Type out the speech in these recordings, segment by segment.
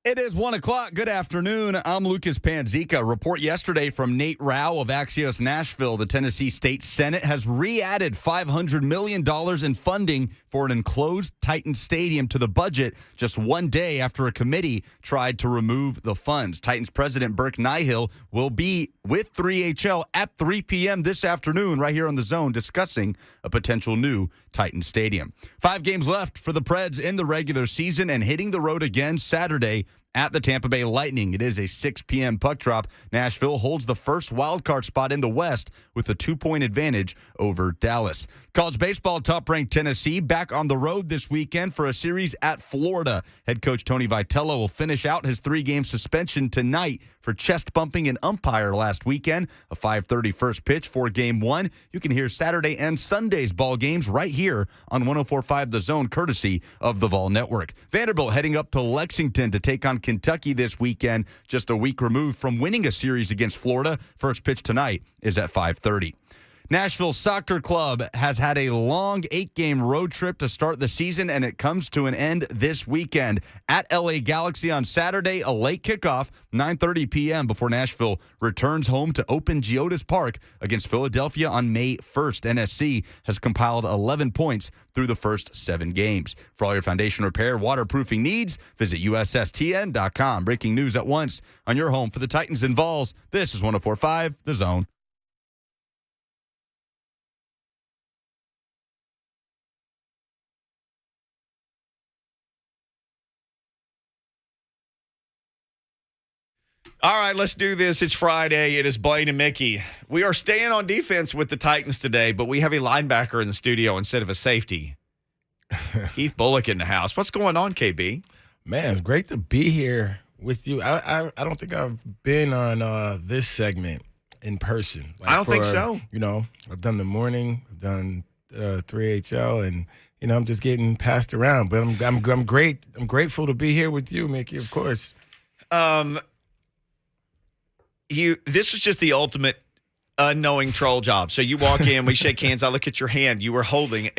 It is 1 o'clock. Good afternoon. I'm Lucas Panzica. Report yesterday from Nate Rao of Axios Nashville. The Tennessee State Senate has re-added $500 million in funding for an enclosed Titan Stadium to the budget just one day after a committee tried to remove the funds. Titans President Burke Nihill will be with 3HL at 3 p.m. this afternoon right here on The Zone discussing a potential new Titan Stadium. 5 games left for the Preds in the regular season and hitting the road again Saturday at the Tampa Bay Lightning. It is a 6 p.m. puck drop. Nashville holds the first wildcard spot in the West with a 2-point advantage over Dallas. College baseball top-ranked Tennessee back on the road this weekend for a series at Florida. Head coach Tony Vitello will finish out his 3-game suspension tonight for chest bumping an umpire last weekend. A 5:30 first pitch for Game 1. You can hear Saturday and Sunday's ball games right here on 104.5 The Zone, courtesy of the Vol Network. Vanderbilt heading up to Lexington to take on Kentucky this weekend, just a week removed from winning a series against Florida. First pitch tonight is at 5:30. Nashville Soccer Club has had a long 8-game road trip to start the season, and it comes to an end this weekend. At LA Galaxy on Saturday, a late kickoff, 9:30 p.m. before Nashville returns home to open Geodis Park against Philadelphia on May 1st. NSC has compiled 11 points through the first 7 games. For all your foundation repair, waterproofing needs, visit USSTN.com. Breaking news at once on your home for the Titans and Vols. This is 104.5 The Zone. All right, let's do this. It's Friday. It is Blaine and Mickey. We are staying on defense with the Titans today, but we have a linebacker in the studio instead of a safety. Heath Bullock in the house. What's going on, KB? Man, it's great to be here with you. I don't think I've been on this segment in person. I don't think so. You know, I've done the morning, I've done 3HL, and you know, I'm just getting passed around. But I'm great. I'm grateful to be here with you, Mickey. Of course. This is just the ultimate unknowing troll job. So you walk in, we shake hands, I look at your hand. You were holding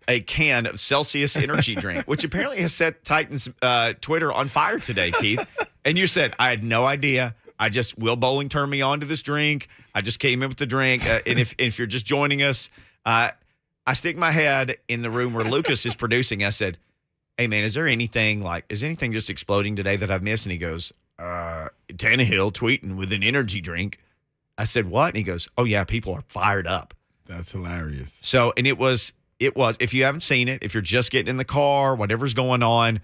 a can of Celsius energy drink, which apparently has set Titans Twitter on fire today, Keith. And you said, I had no idea. Will Bowling turned me on to this drink. I just came in with the drink. And if you're just joining us, I stick my head in the room where Lucas is producing. I said, hey, man, is anything just exploding today that I've missed? And he goes, Tannehill tweeting with an energy drink. I said, what? And he goes, oh, yeah, people are fired up. That's hilarious. So, and it was, if you haven't seen it, if you're just getting in the car, whatever's going on,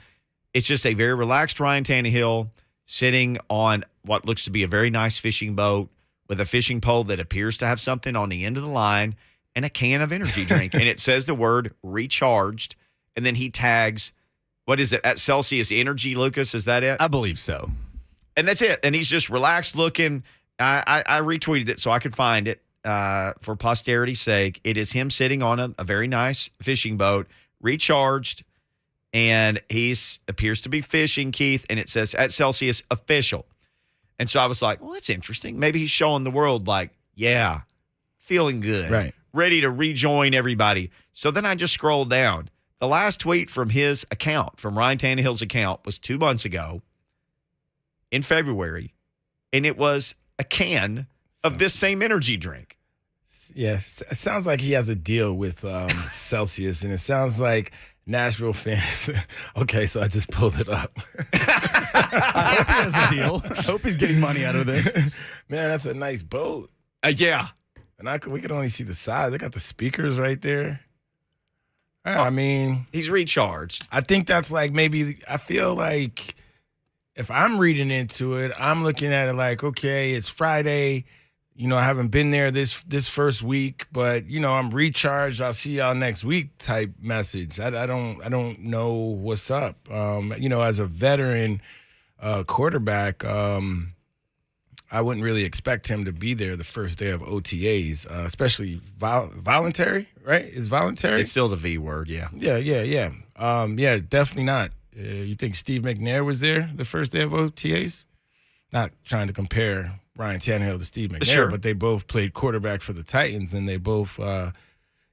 it's just a very relaxed Ryan Tannehill sitting on what looks to be a very nice fishing boat with a fishing pole that appears to have something on the end of the line and a can of energy drink. And it says the word recharged. And then he tags, what is it, at Celsius Energy, Lucas? Is that it? I believe so. And that's it. And he's just relaxed looking. I retweeted it so I could find it for posterity's sake. It is him sitting on a very nice fishing boat, recharged, and appears to be fishing, Keith, and it says at Celsius official. And so I was like, well, that's interesting. Maybe he's showing the world like, yeah, feeling good. Right. Ready to rejoin everybody. So then I just scrolled down. The last tweet from his account, from Ryan Tannehill's account, was 2 months ago in February, and it was a can of this same energy drink. Yes, it sounds like he has a deal with Celsius, and it sounds like Nashville fans. Okay, so I just pulled it up. I hope he has a deal. I hope he's getting money out of this. Man, that's a nice boat. Yeah. And we could only see the side. They got the speakers right there. I mean, he's recharged. I think that's like I feel like if I'm reading into it, I'm looking at it like, okay, it's Friday. You know, I haven't been there this first week, but you know, I'm recharged. I'll see y'all next week type message. I don't know what's up. You know, as a veteran quarterback, I wouldn't really expect him to be there the first day of OTAs, especially voluntary, right? Is voluntary? It's still the V word, yeah. Yeah. Yeah, definitely not. You think Steve McNair was there the first day of OTAs? Not trying to compare Ryan Tannehill to Steve McNair, sure, but they both played quarterback for the Titans, and they both,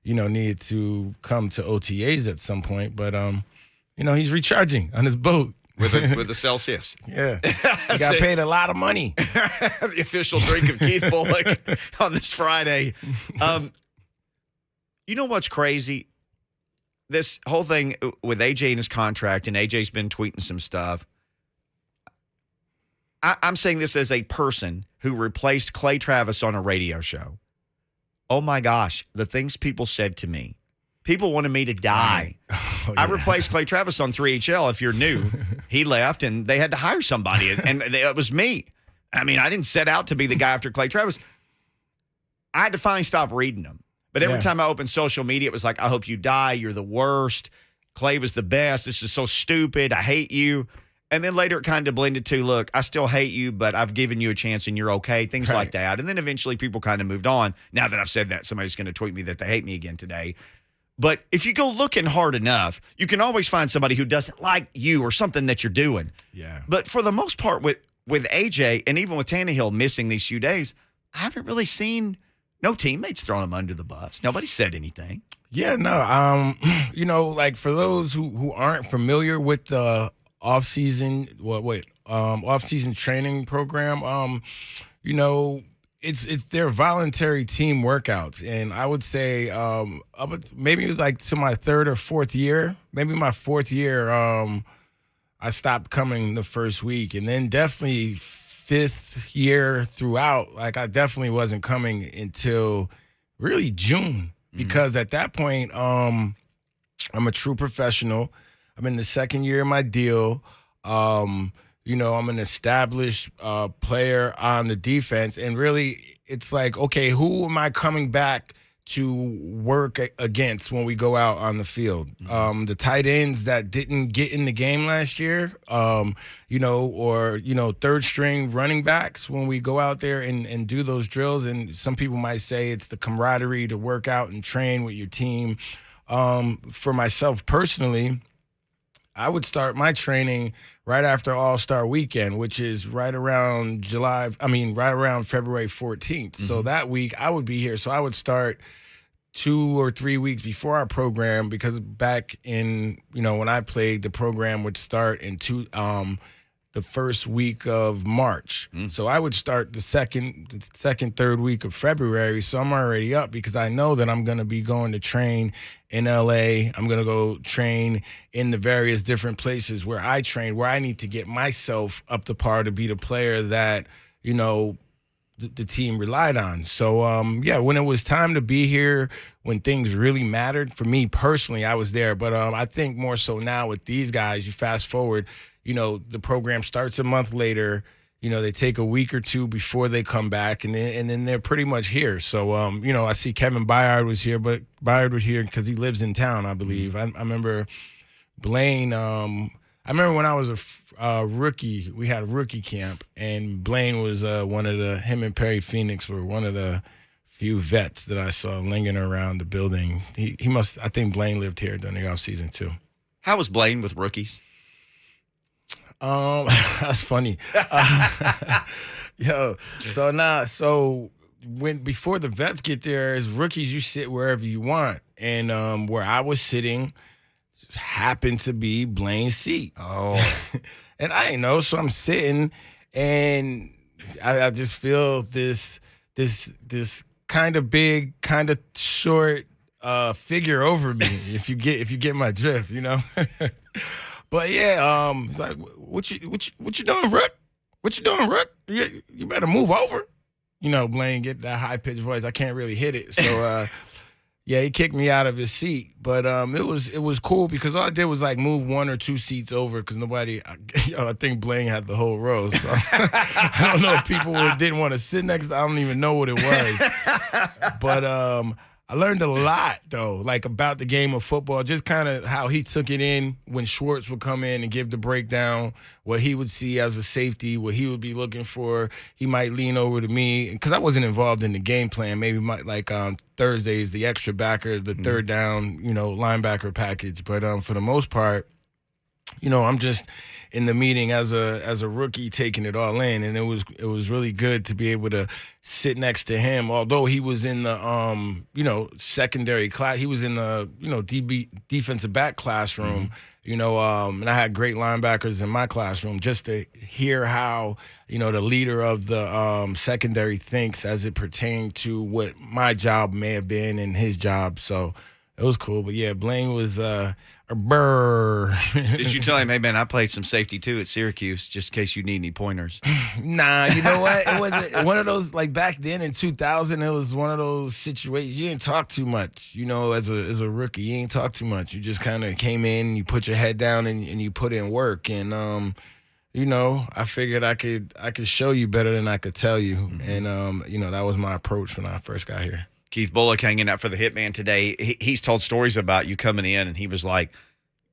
needed to come to OTAs at some point. But, he's recharging on his boat. with the Celsius. Yeah. You got paid a lot of money. The official drink of Heath Bullock on this Friday. You know what's crazy? This whole thing with AJ and his contract, and AJ's been tweeting some stuff. I'm saying this as a person who replaced Clay Travis on a radio show. Oh, my gosh, the things people said to me. People wanted me to die. Oh, yeah. I replaced Clay Travis on 3HL. If you're new, he left, and they had to hire somebody, and it was me. I mean, I didn't set out to be the guy after Clay Travis. I had to finally stop reading them. But every time I opened social media, it was like, I hope you die. You're the worst. Clay was the best. This is so stupid. I hate you. And then later it kind of blended to, look, I still hate you, but I've given you a chance and you're okay, things like that. And then eventually people kind of moved on. Now that I've said that, somebody's going to tweet me that they hate me again today. But if you go looking hard enough, you can always find somebody who doesn't like you or something that you're doing. Yeah. But for the most part, with AJ and even with Tannehill missing these few days, I haven't really seen no teammates throwing him under the bus. Nobody said anything. Yeah, no. Like for those who aren't familiar with the off-season training program, it's their voluntary team workouts, and I would say maybe like to my third or fourth year, maybe my fourth year, I stopped coming the first week, and then definitely fifth year throughout, like I definitely wasn't coming until really June, because at that point, I'm a true professional. I'm in the second year of my deal. I'm an established player on the defense. And really, it's like, okay, who am I coming back to work against when we go out on the field? The tight ends that didn't get in the game last year, third string running backs when we go out there and do those drills. And some people might say it's the camaraderie to work out and train with your team. For myself personally, I would start my training right after All-Star Weekend, which is right around February 14th. So that week I would be here. So I would start 2 or 3 weeks before our program, because back in, when I played, the program would start in the first week of March. So I would start the second, third week of February. So I'm already up, because I know that I'm going to be going to train in LA. I'm going to go train in the various different places where I train, where I need to get myself up to par to be the player that, the team relied on. So, when it was time to be here, when things really mattered, for me personally, I was there. But I think more so now with these guys, you fast forward, the program starts a month later. They take a week or two before they come back, and then they're pretty much here. So, I see Kevin Byard was here, but Byard was here because he lives in town, I believe. I remember Blaine. I remember when I was a rookie, we had a rookie camp, and Blaine was him and Perry Phoenix were one of the few vets that I saw lingering around the building. I think Blaine lived here during the offseason too. How was Blaine with rookies? That's funny. Before the vets get there, as rookies, you sit wherever you want. And where I was sitting just happened to be Blaine's seat. Oh. And I didn't know, so I'm sitting, and I just feel this kind of big, kind of short figure over me, if you get my drift, But yeah, it's like, what you doing, Rook? What you doing, Rook? You better move over. Blaine get that high pitched voice. I can't really hit it, so he kicked me out of his seat. But it was cool, because all I did was like move 1 or 2 seats over, because I think Blaine had the whole row. So I don't know if people didn't want to sit next to. I don't even know what it was. But I learned a lot, though, like about the game of football, just kind of how he took it in when Schwartz would come in and give the breakdown, what he would see as a safety, what he would be looking for. He might lean over to me, because I wasn't involved in the game plan. Maybe on Thursdays, the extra backer, the third down, linebacker package. But for the most part, I'm just in the meeting as a rookie taking it all in, and it was really good to be able to sit next to him. Although he was in the secondary class, he was in the DB defensive back classroom. And I had great linebackers in my classroom. Just to hear how the leader of the secondary thinks as it pertained to what my job may have been and his job. So it was cool. But yeah, Blaine was a burr. Did you tell him, hey, man, I played some safety too at Syracuse, just in case you need any pointers? Nah, you know what? It wasn't one of those, like back then in 2000, it was one of those situations. You didn't talk too much, as a rookie. You ain't talk too much. You just kind of came in, you put your head down, and you put in work. And, I figured I could show you better than I could tell you. And, that was my approach when I first got here. Keith Bullock hanging out for the Hitman today. He's told stories about you coming in, and he was like,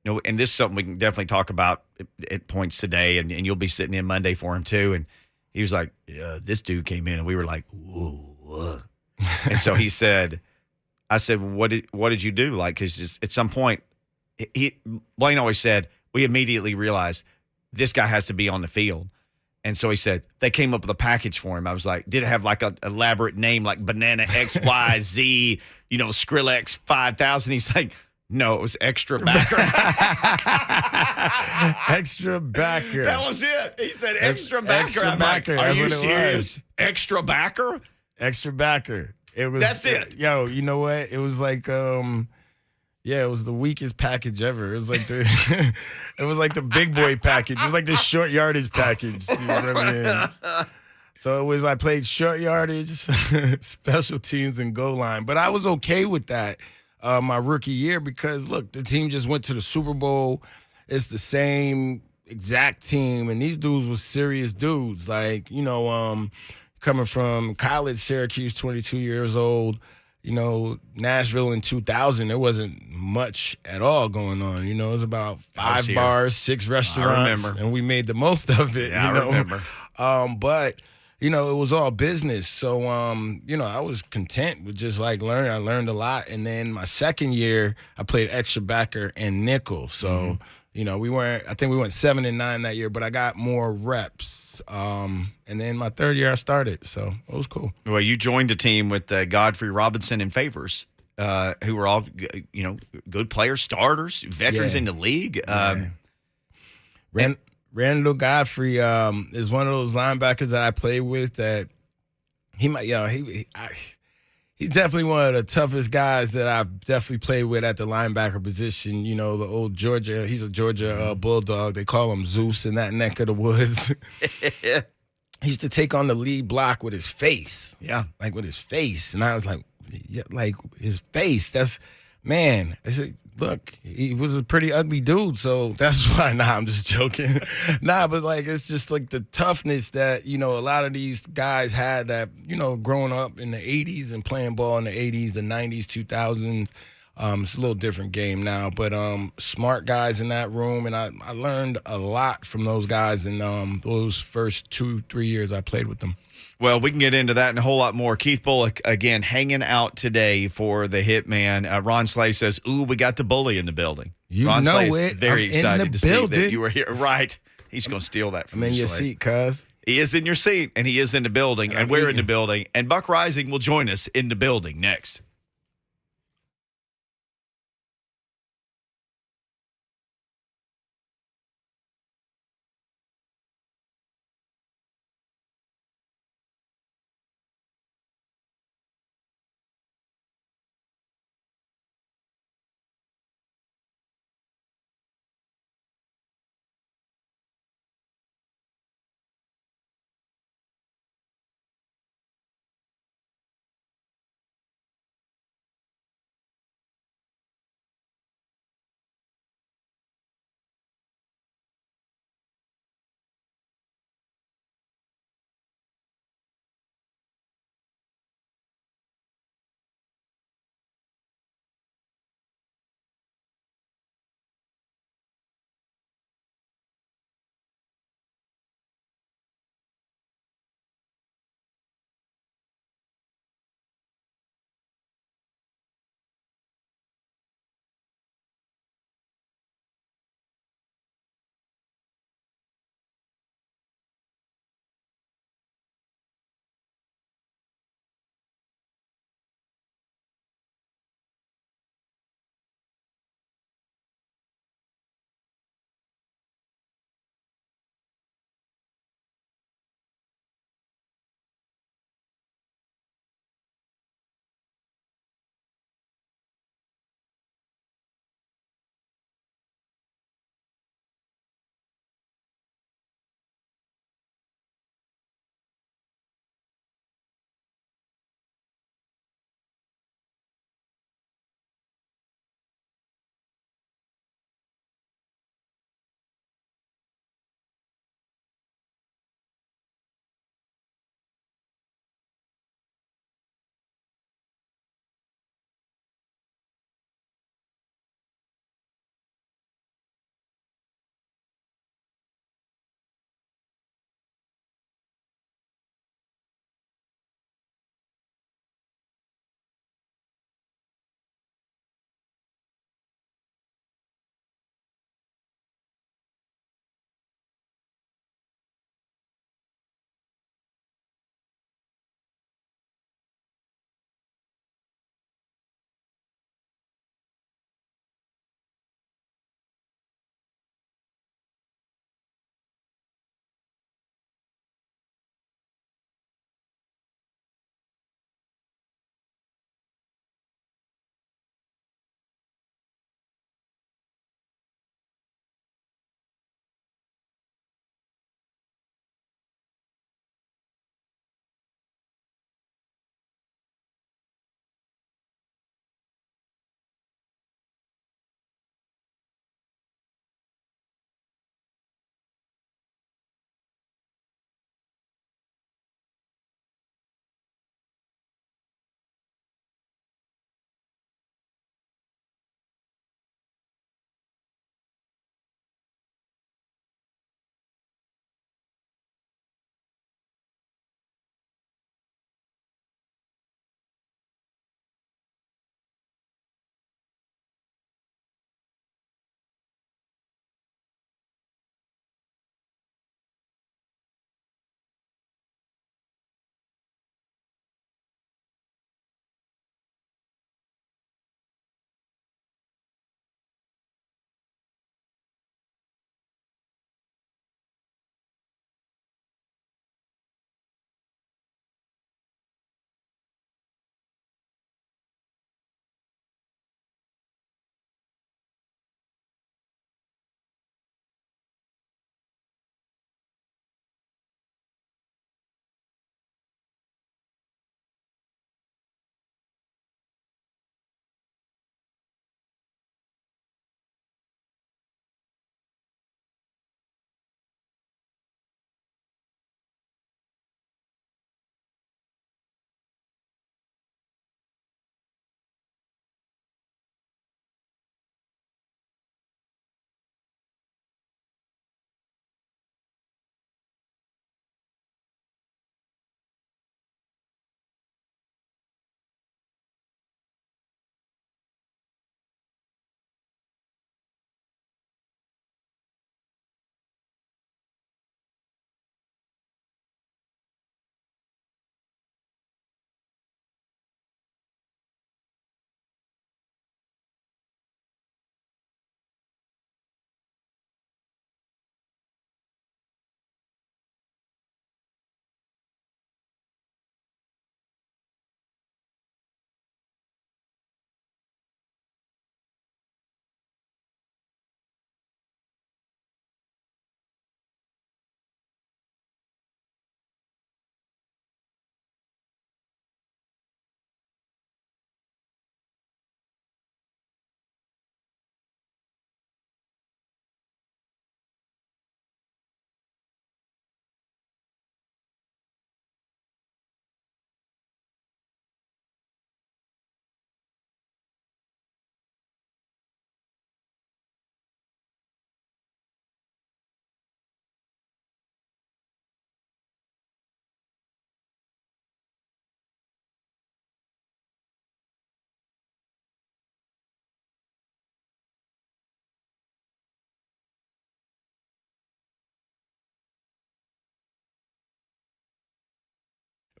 and this is something we can definitely talk about at points today, and you'll be sitting in Monday for him too. And he was like, this dude came in, and we were like, whoa. And so he said, I said, what did you do? Like, because at some point, Blaine always said, we immediately realized this guy has to be on the field. And so he said, they came up with a package for him. I was like, did it have like an elaborate name like Banana XYZ, Skrillex 5000? He's like, no, it was Extra Backer. Extra Backer. That was it. He said Extra Backer. Extra I'm Backer. like, are That's you what it serious? was. Extra Backer? Extra Backer. It was. That's it. Yo, you know what? It was like, it was the weakest package ever. It was like the big boy package. It was like the short yardage package. You know what I mean? So I played short yardage, special teams, and goal line. But I was okay with that my rookie year because, look, the team just went to the Super Bowl. It's the same exact team, and these dudes were serious dudes. Like, coming from college, Syracuse, 22 years old, Nashville in 2000, there wasn't much at all going on. It was about 5 bars, 6 restaurants, and we made the most of it. Yeah, I remember. But it was all business. So, I was content with just like learning. I learned a lot. And then my second year, I played extra backer and nickel. So, I think we went 7-9 that year, but I got more reps. And then my third year I started. So it was cool. Well, you joined a team with Godfrey Robinson and Favors, who were all, good players, starters, veterans in the league. Randall Godfrey is one of those linebackers that I played with that he's definitely one of the toughest guys that I've definitely played with at the linebacker position. The old Georgia, he's a Georgia Bulldog. They call him Zeus in that neck of the woods. He used to take on the lead block with his face. Yeah. Like with his face. And I was like, yeah, like his face. That's, man. I said, look, he was a pretty ugly dude, so that's why. Nah, I'm just joking. But like it's just like the toughness that a lot of these guys had that growing up in the '80s and playing ball in the '80s, the '90s, 2000s. It's a little different game now, but smart guys in that room, and I learned a lot from those guys in those first 2-3 years I played with them. Well, we can get into that and a whole lot more. Keith Bullock, again, hanging out today for the Hitman. Ron Slay says, ooh, we got the bully in the building. Ron Slay is very excited to see that you were here. Right. He's going to steal that from you. I'm in your seat, cuz. He is in your seat, and he is in the building, and we're in the building. And Buck Reising will join us in the building next.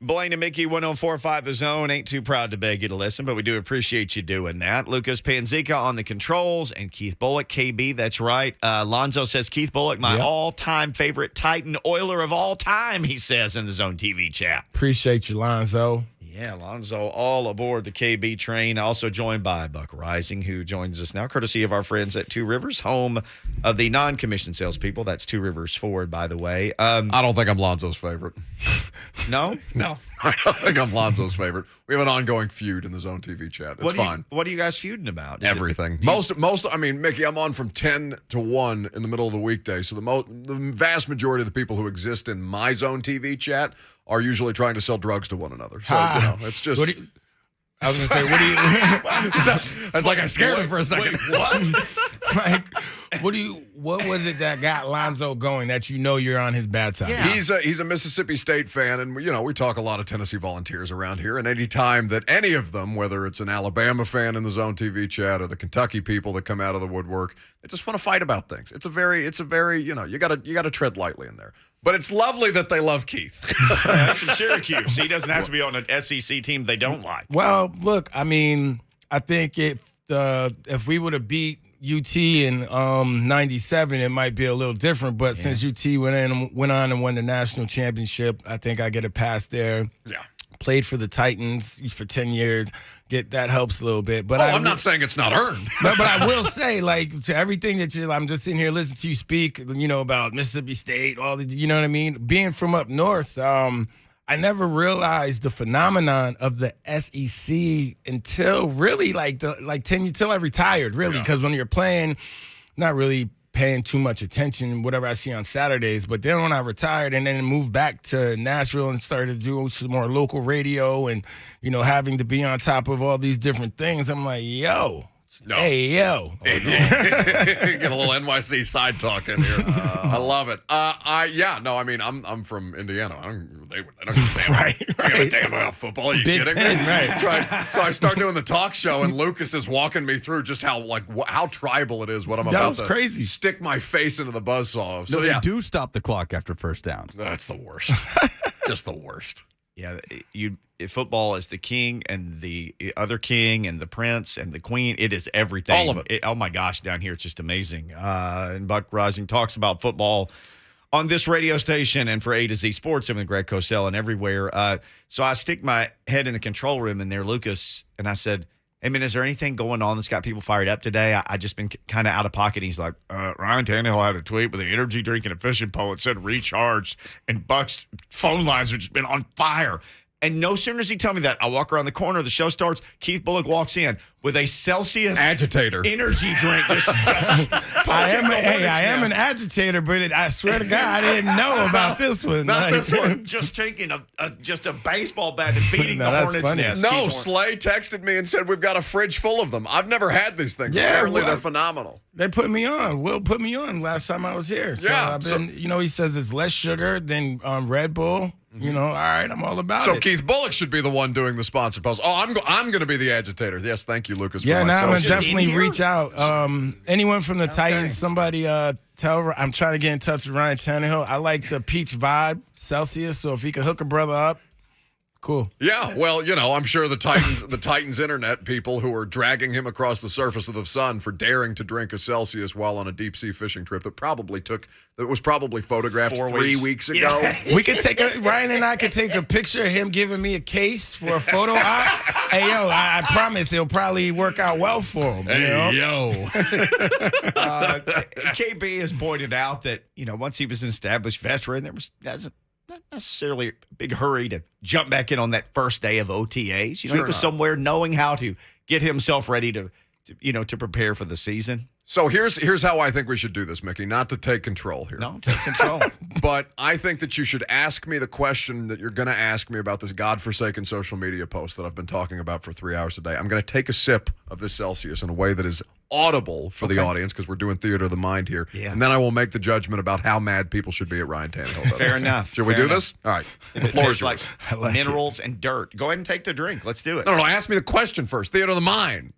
Blaine and Mickey, 104.5 The Zone. Ain't too proud to beg you to listen, but we do appreciate you doing that. Lucas Panzica on the controls and Keith Bullock, KB, that's right. Lonzo says, Keith Bullock, my all-time favorite Titan Oiler of all time, he says in the Zone TV chat. Appreciate you, Lonzo. Yeah, Lonzo all aboard the KB train. Also joined by Buck Reising, who joins us now, courtesy of our friends at Two Rivers, home of the non-commissioned salespeople. That's Two Rivers Ford, by the way. I don't think I'm Lonzo's favorite. No? No, I don't think I'm Lonzo's favorite. We have an ongoing feud in the Zone TV chat. It's fine. What are you guys feuding about? Everything. I mean, Mickey, I'm on from 10 to 1 in the middle of the weekday. So the vast majority of the people who exist in my Zone TV chat are usually trying to sell drugs to one another. So, it's just. I was going to say, what do you. It's like I scared him for a second. Wait, what? Like, what was it that got Lonzo going that you're on his bad side? Yeah. He's a Mississippi State fan, and we talk a lot of Tennessee Volunteers around here. And any time that any of them, whether it's an Alabama fan in the Zone TV chat or the Kentucky people that come out of the woodwork, they just want to fight about things. It's a very you gotta tread lightly in there. But it's lovely that they love Keith. That's from Syracuse. He doesn't have to be on an SEC team they don't like. Well, look, I mean, I think if we would have beat UT in '97, it might be a little different. But since UT went on and won the national championship, I think I get a pass there. Yeah. Played for the Titans for 10 years. That helps a little bit. But I'm not saying it's not earned. No, but I will say, like, to everything that I'm just sitting here listening to you speak, about Mississippi State, all the, you know what I mean? Being from up north, I never realized the phenomenon of the SEC until really until I retired, really, because when you're playing, not really paying too much attention, whatever I see on Saturdays. But then when I retired and then moved back to Nashville and started to do some more local radio and, having to be on top of all these different things, I'm like, yo. No. Hey, yo. Get a little NYC side talk in here. I love it. I'm from Indiana. They don't give a damn about football. Are you kidding me? Right. That's right. So I start doing the talk show, and Lucas is walking me through just how tribal it is. What I'm about to crazy. Stick my face into the buzzsaw. So they do stop the clock after first down. That's the worst. Just the worst. Yeah, football is the king and the other king and the prince and the queen. It is everything. All of it. Oh, my gosh, down here it's just amazing. And Buck Rising talks about football on this radio station and for A to Z Sports and with Greg Cosell and everywhere. So I stick my head in the control room in there, Lucas, and I said, hey, man, is there anything going on that's got people fired up today? I just been kind of out of pocket. He's like, Ryan Tannehill had a tweet with an energy drink and a fishing pole. It said recharged, and Buck's phone lines have just been on fire. And no sooner does he tell me that, I walk around the corner, the show starts, Keith Bullock walks in with a Celsius agitator energy drink. I am an agitator, but I swear to God, I didn't know about this one. Not this one. Just taking just a baseball bat and beating the hornet's funny. nest. No, Slay texted me and said, we've got a fridge full of them. I've never had these things. Yeah, Apparently they're phenomenal. They put me on. Will put me on last time I was here. So Yeah, I've been, he says it's less sugar than Red Bull. All right, I'm all about it. So Keith Bullock should be the one doing the sponsored post. Oh, I'm going to be the agitator. Yes, thank you, Lucas. Yeah, for now I'm myself. gonna definitely reach out. Anyone from the Titans, somebody tell. I'm trying to get in touch with Ryan Tannehill. I like the peach vibe, Celsius. So if he could hook a brother up, cool. Yeah, well, I'm sure the Titans internet people who are dragging him across the surface of the sun for daring to drink a Celsius while on a deep sea fishing trip that was probably photographed 3 weeks ago. Yeah. We could Ryan and I could take a picture of him giving me a case for a photo op. Hey, yo, I promise it'll probably work out well for him. Hey, yo. KB has pointed out that, once he was an established veteran, there was not necessarily a big hurry to jump back in on that first day of OTAs. He was somewhere knowing how to get himself ready to prepare for the season. So here's how I think we should do this, Mickey. Not to take control here. No, take control. But I think that you should ask me the question that you're going to ask me about this godforsaken social media post that I've been talking about for 3 hours a day. I'm going to take a sip of this Celsius in a way that is audible for the audience because we're doing theater of the mind here. Yeah. And then I will make the judgment about how mad people should be at Ryan Tannehill. Fair enough. Should we do this? All right. The floor is yours. Like minerals and dirt. Go ahead and take the drink. Let's do it. No, ask me the question first. Theater of the mind.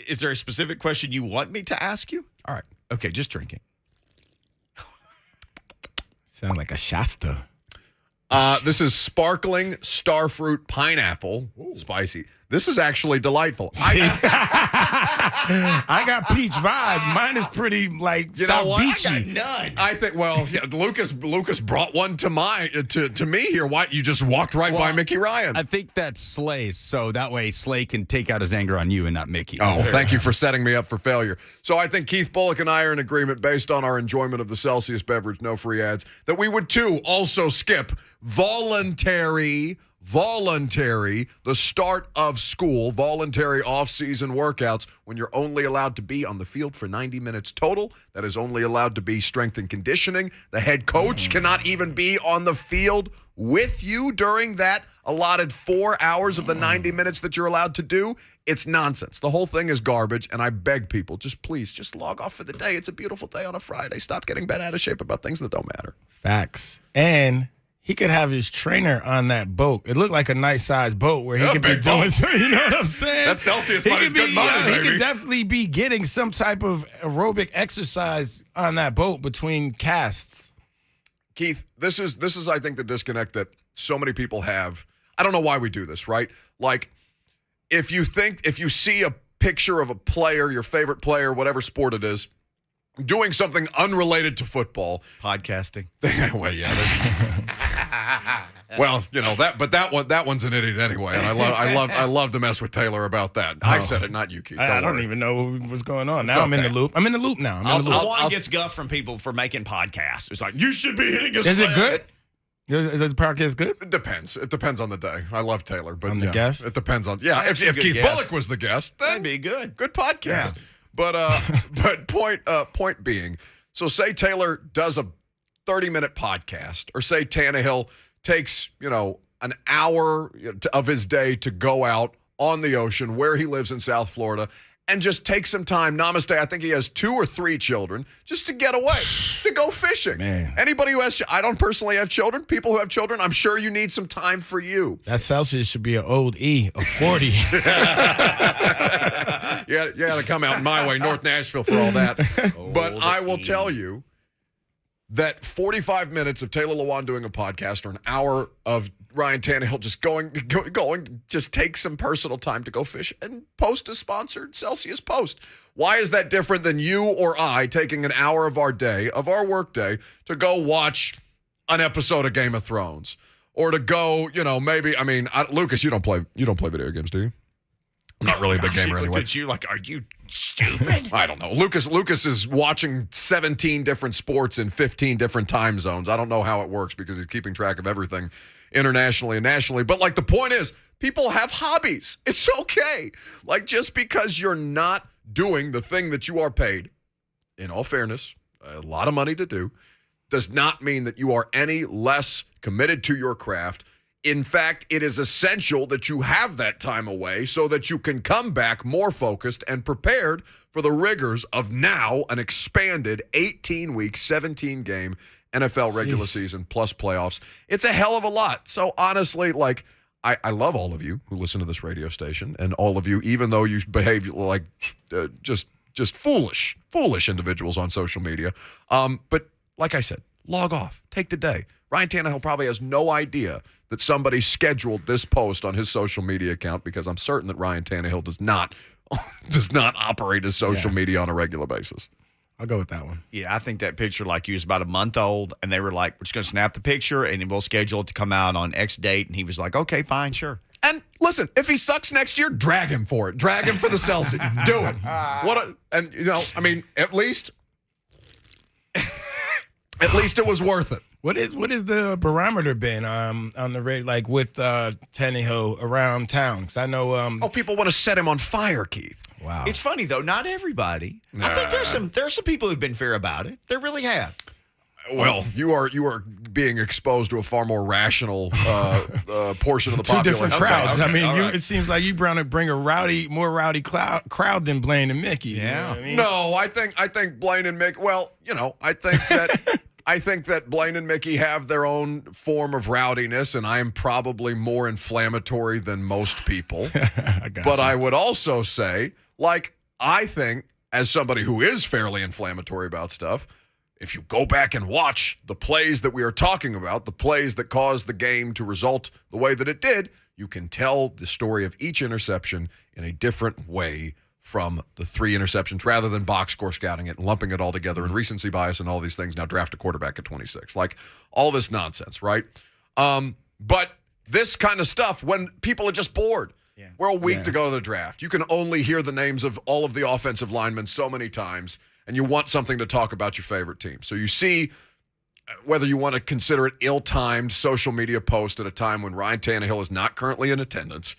Is there a specific question you want me to ask you? All right. Okay, just drinking. Sound like a Shasta. This is sparkling starfruit pineapple. Spicy. This is actually delightful. I got peach vibe. Mine is pretty South Beachy. I got none. I think. Well, yeah. Lucas brought one to me here. Why you just walked right by Mickey Ryan? I think that's Slay's, so that way Slay can take out his anger on you and not Mickey. Oh, thank you for setting me up for failure. So I think Heath Bullock and I are in agreement, based on our enjoyment of the Celsius beverage, no free ads, that we would too also skip voluntary, the start of school, voluntary off-season workouts when you're only allowed to be on the field for 90 minutes total. That is only allowed to be strength and conditioning. The head coach cannot even be on the field with you during that allotted 4 hours of the 90 minutes that you're allowed to do. It's nonsense. The whole thing is garbage, and I beg people, please log off for the day. It's a beautiful day on a Friday. Stop getting bent out of shape about things that don't matter. Facts. And he could have his trainer on that boat. It looked like a nice-sized boat where he could be doing so. You know what I'm saying? That's Celsius money's good money, baby. He could definitely be getting some type of aerobic exercise on that boat between casts. Keith, this is I think the disconnect that so many people have. I don't know why we do this, right? Like, if you see a picture of a player, your favorite player, whatever sport it is, doing something unrelated to football, Podcasting. well, yeah. Well, that one's an idiot anyway, and I love to mess with Taylor about that. I said it, not you, Keith. I don't even know what's going on. Now I'm in the loop. I'm in the loop now. One gets guff from people for making podcasts. It's like, you should be hitting a Is it good? Is the podcast good? It depends. It depends on the day. I love Taylor, but I'm the guest? It depends on if Keith Bullock was the guest, then that'd be good. Good podcast. Yeah. But point being, so say Taylor does a 30-minute podcast, or say Tannehill takes an hour of his day to go out on the ocean where he lives in South Florida and just take some time. Namaste. I think he has 2 or 3 children, just to get away, to go fishing. Man. Anybody who has, I don't personally have children. People who have children, I'm sure you need some time for you. That Celsius should be an old E of 40. You got to come out my way, North Nashville, for all that. But I will tell you that 45 minutes of Taylor Lewan doing a podcast, or an hour of Ryan Tannehill just going, just take some personal time to go fish and post a sponsored Celsius post. Why is that different than you or I taking an hour of our day, of our work day, to go watch an episode of Game of Thrones, or to go, Lucas, you don't play video games, do you? I'm not really a big gamer anyway. At you like, are you stupid? I don't know. Lucas is watching 17 different sports in 15 different time zones. I don't know how it works because he's keeping track of everything internationally and nationally. But the point is, people have hobbies. It's okay. Just because you're not doing the thing that you are paid, in all fairness, a lot of money to do, does not mean that you are any less committed to your craft. In fact, it is essential that you have that time away so that you can come back more focused and prepared for the rigors of now an expanded 18-week, 17-game NFL regular season plus playoffs. It's a hell of a lot. So honestly, I love all of you who listen to this radio station, and all of you, even though you behave like just foolish individuals on social media. But like I said, log off. Take the day. Ryan Tannehill probably has no idea that somebody scheduled this post on his social media account, because I'm certain that Ryan Tannehill does not operate his social media on a regular basis. I'll go with that one. Yeah, I think that picture, he was about a month old, and they were like, we're just going to snap the picture, and then we'll schedule it to come out on X date. And he was like, okay, fine, sure. And listen, if he sucks next year, drag him for it. Drag him for the Celsius. Do it. At least it was worth it. What is the barometer been on the rate, with Tannehill around town? Because I know people want to set him on fire, Keith. Wow. It's funny though, not everybody. I think there's some people who've been fair about it. They really have. Well, you are being exposed to a far more rational portion of the population. Two different crowds. Okay, it seems like you bring a more rowdy crowd than Blaine and Mickey. Yeah. You know what I mean? No, I think Blaine and Mickey. Well, I think that I think that Blaine and Mickey have their own form of rowdiness, and I am probably more inflammatory than most people. But I would also say, I think, as somebody who is fairly inflammatory about stuff, if you go back and watch the plays that we are talking about, the plays that caused the game to result the way that it did, you can tell the story of each interception in a different way from the 3 interceptions rather than box score scouting it and lumping it all together and recency bias and all these things. Now draft a quarterback at 26. Like all this nonsense, right? But this kind of stuff, when people are just bored, we're a week to go to the draft. You can only hear the names of all of the offensive linemen so many times, and you want something to talk about your favorite team. So you see, whether you want to consider it ill-timed social media post at a time when Ryan Tannehill is not currently in attendance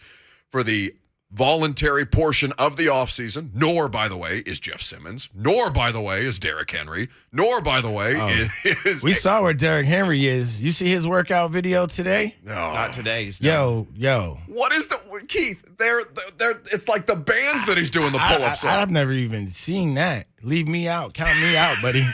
for the voluntary portion of the offseason, nor, by the way, is Jeff Simmons, nor, by the way, is Derrick Henry, nor, by the way, is... We saw where Derrick Henry is. You see his workout video today? No. Not today's. Yo. What is the... Keith, they're it's like the bands that he's doing the pull-ups on. I've never even seen that. Leave me out. Count me out, buddy.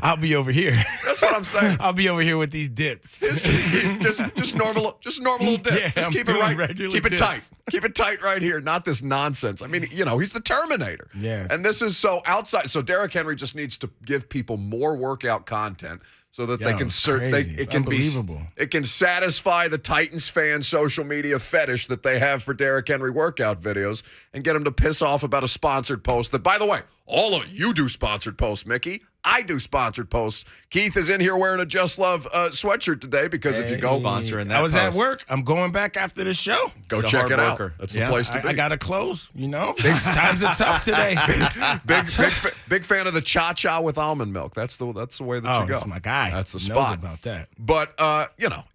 I'll be over here. That's what I'm saying. I'll be over here with these dips. Just normal little dip. Yeah, just I'm keep it doing right. regular Keep it dips. tight. Keep it tight right here. Not this nonsense. I mean, he's the Terminator. Yes. And this is so outside. So Derrick Henry just needs to give people more workout content so that they can it can be unbelievable. It can satisfy the Titans fan social media fetish that they have for Derrick Henry workout videos and get them to piss off about a sponsored post that, by the way, all of you do sponsored posts, Mickey. I do sponsored posts. Keith is in here wearing a Just Love sweatshirt today because if you go sponsoring that I was at post. work. I'm going back after the show. Go It's a check hard it out. worker. That's the place to be. I got to close, Times are tough today. big fan of the cha-cha with almond milk. That's the way that you go. That's my guy. That's the Knows spot. about that. But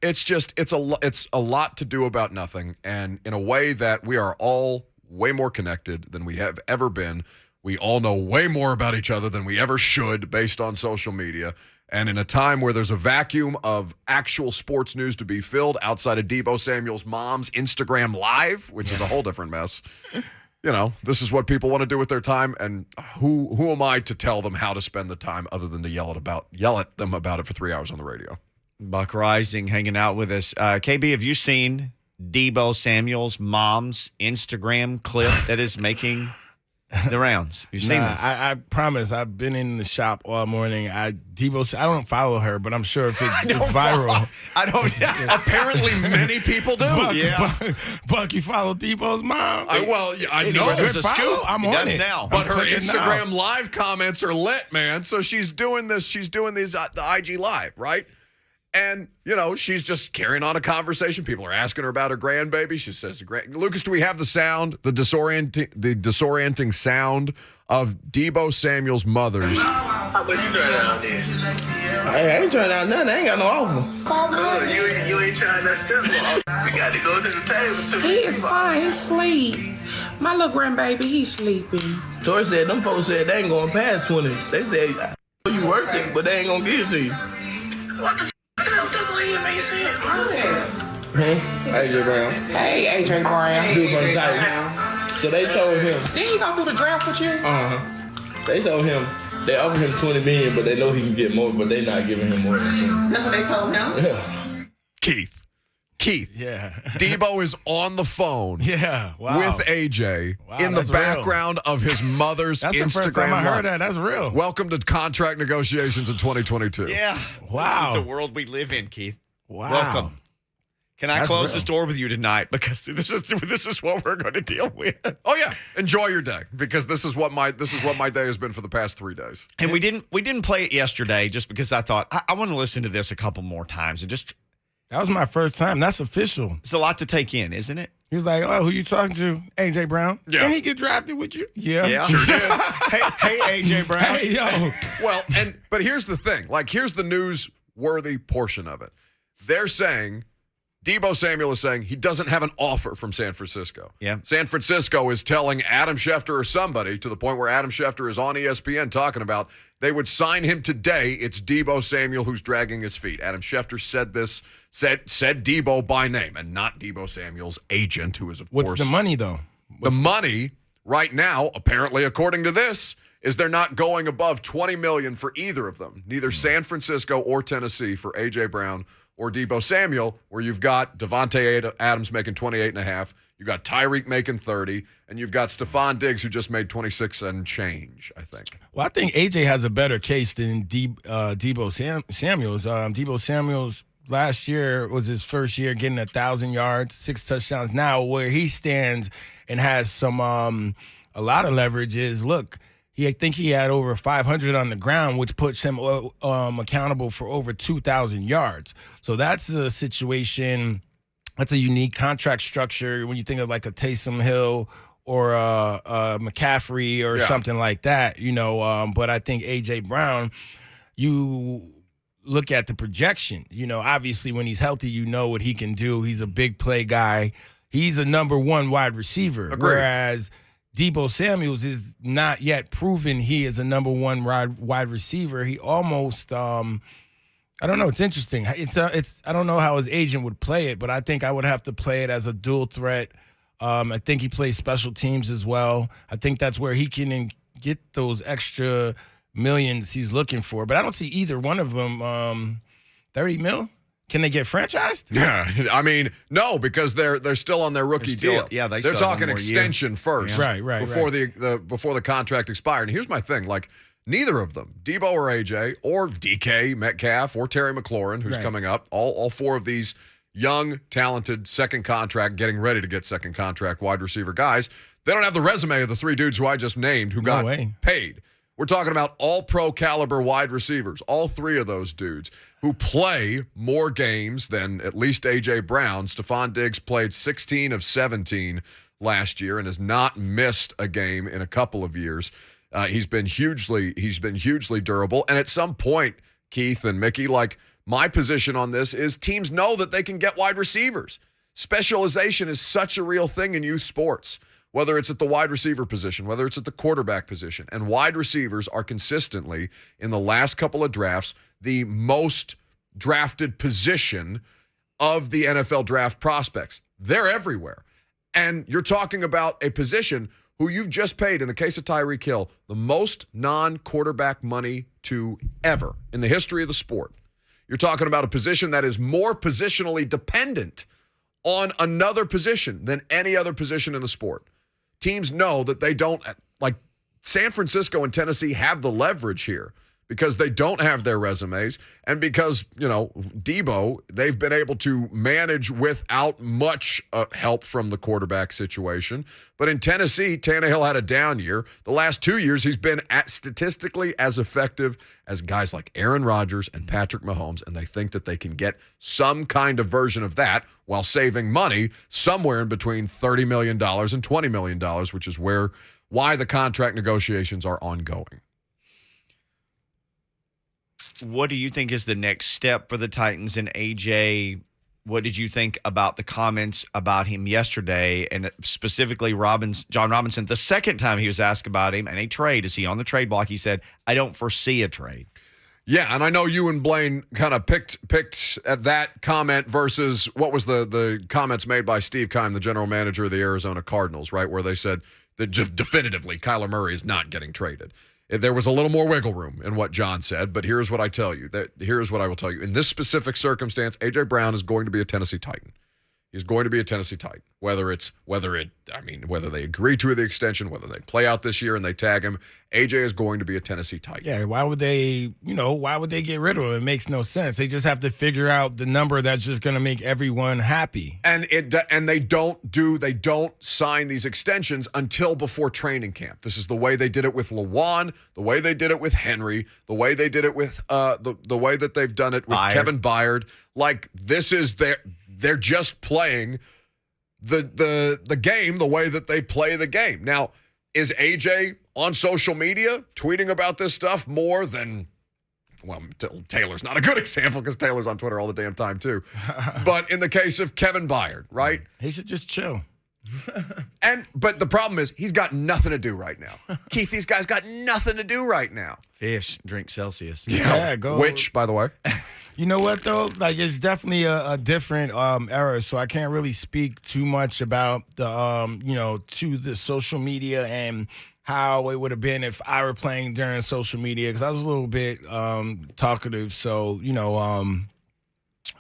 it's a lot to do about nothing, and in a way that we are all way more connected than we have ever been. We all know way more about each other than we ever should based on social media. And in a time where there's a vacuum of actual sports news to be filled outside of Deebo Samuel's mom's Instagram Live, which is a whole different mess, this is what people want to do with their time. And who am I to tell them how to spend the time other than to yell at them about it for 3 hours on the radio? Buck Reising hanging out with us. KB, have you seen Deebo Samuel's mom's Instagram clip that is making the rounds? You've seen this? I promise. I've been in the shop all morning. I don't follow her, but I'm sure if it's viral. I don't. Apparently, many people do. Buck, you follow Deebo's mom? I know. There's a scoop. I'm He on does it now. But her clicking Instagram now. Live comments are lit, man. So she's doing this. She's doing these the IG Live, right? And, she's just carrying on a conversation. People are asking her about her grandbaby. She says, Lucas, do we have the sound, the disorienting sound of Deebo Samuel's mother's? What you trying out there? Hey, I ain't trying out nothing. I ain't got no offer. You ain't trying that simple. We got to go to the table. He is fine. He sleep. My little grandbaby, he's sleeping. Tori said them folks said they ain't going past 20. They said you worth it, but they ain't gonna give it to you. What the f*** doesn't even make sense, bro? AJ Brown. Hey, AJ Brown. Dude from the Titans. So they told him. Didn't he go through the draft with you? They told him they offered him $20 million, but they know he can get more, but they not giving him more than 20. That's what they told him? Yeah. Keith. Yeah. Deebo is on the phone. Yeah. Wow. With AJ Wow, in the that's real. background of his mother's That's Instagram the first time I Live. heard that. That's real. Welcome to contract negotiations in 2022. Yeah. Wow. This is the world we live in, Keith. Wow. Welcome. Can I That's close real. this door with you tonight? Because this is what we're going to deal with. Oh yeah, enjoy your day because this is what my day has been for the past 3 days. And we didn't play it yesterday just because I thought I want to listen to this a couple more times and just. That was my first time. That's official. It's a lot to take in, isn't it? He was like, "Oh, who you talking to? AJ Brown? Yeah. Can he get drafted with you? Yeah. Sure did. hey, AJ Brown. Hey, yo. Well, but here's the thing. Here's the newsworthy portion of it. They're saying Deebo Samuel is saying he doesn't have an offer from San Francisco. Yeah. San Francisco is telling Adam Schefter or somebody to the point where Adam Schefter is on ESPN talking about they would sign him today. It's Deebo Samuel who's dragging his feet. Adam Schefter said Deebo by name and not Deebo Samuel's agent, who is, of course. What's the money, though? The money right now, apparently, according to this, is they're not going above $20 million for either of them, neither San Francisco or Tennessee for A.J. Brown or Debo Samuel, where you've got Devontae Adams making 28.5, you've got Tyreek making 30, and you've got Stephon Diggs who just made 26 and change, I think. Well, I think AJ has a better case than Debo Samuels. Debo Samuels last year was his first year getting 1,000 yards, 6 touchdowns. Now where he stands and has some a lot of leverage is, look, I think he had over 500 on the ground, which puts him accountable for over 2,000 yards. So that's a situation, that's a unique contract structure when you think of like a Taysom Hill or McCaffrey or something like that, But I think A.J. Brown, you look at the projection. Obviously when he's healthy, you know what he can do. He's a big play guy. He's a number one wide receiver. Agreed. Whereas Debo Samuels is not yet proven he is a number one wide receiver. He almost, I don't know. It's interesting. It's I don't know how his agent would play it, but I think I would have to play it as a dual threat. I think he plays special teams as well. I think that's where he can get those extra millions he's looking for. But I don't see either one of them 30 mil. Can they get franchised? Yeah, I mean, no, because they're still on their rookie deal. Yeah, they're talking extension first, Right. before the contract expired. And here's my thing: like, neither of them, Debo or AJ or DK Metcalf or Terry McLaurin, who's coming up, all four of these young, talented second contract, getting ready to get second contract wide receiver guys, they don't have the resume of the 3 dudes who I just named who got paid. We're talking about all-pro caliber wide receivers, all 3 of those dudes who play more games than at least A.J. Brown. Stephon Diggs played 16 of 17 last year and has not missed a game in a couple of years. He's been hugely durable. And at some point, Keith and Mickey, like, my position on this is teams know that they can get wide receivers. Specialization is such a real thing in youth sports. Whether it's at the wide receiver position, whether it's at the quarterback position. And wide receivers are consistently, in the last couple of drafts, the most drafted position of the NFL draft prospects. They're everywhere. And you're talking about a position who you've just paid, in the case of Tyreek Hill, the most non-quarterback money to ever in the history of the sport. You're talking about a position that is more positionally dependent on another position than any other position in the sport. Teams know that they don't, like San Francisco and Tennessee have the leverage here because they don't have their resumes and because, Debo, they've been able to manage without much help from the quarterback situation. But in Tennessee, Tannehill had a down year. The last 2 years, he's been statistically as effective as guys like Aaron Rodgers and Patrick Mahomes, and they think that they can get some kind of version of that while saving money somewhere in between $30 million and $20 million, which is why the contract negotiations are ongoing. What do you think is the next step for the Titans and AJ? What did you think about the comments about him yesterday, and specifically John Robinson? The second time he was asked about him and a trade, is he on the trade block? He said, "I don't foresee a trade." Yeah, and I know you and Blaine kind of picked at that comment versus what was the comments made by Steve Keim, the general manager of the Arizona Cardinals, right, where they said that definitively Kyler Murray is not getting traded. There was a little more wiggle room in what John said, but here's what I tell you. Here's what I will tell you. In this specific circumstance, A.J. Brown is going to be a Tennessee Titan. He's going to be a Tennessee Titan. Whether they agree to the extension, whether they play out this year and they tag him, AJ is going to be a Tennessee Titan. Yeah, why would they get rid of him? It makes no sense. They just have to figure out the number that's just going to make everyone happy. And they don't sign these extensions until before training camp. This is the way they did it with Lewan, the way they did it with Henry, the way they did it with the way that they've done it with Kevin Byard. Like, this is they're just playing the game the way that they play the game. Now, is AJ on social media tweeting about this stuff more than, well, Taylor's not a good example because Taylor's on Twitter all the damn time too. But in the case of Kevin Byard, right? He should just chill. But the problem is he's got nothing to do right now. Keith, these guys got nothing to do right now. Fish, drink Celsius. Yeah, go. Which, by the way. You know what, though? Like, it's definitely a different era, so I can't really speak too much about to the social media and how it would have been if I were playing during social media, because I was a little bit talkative. So,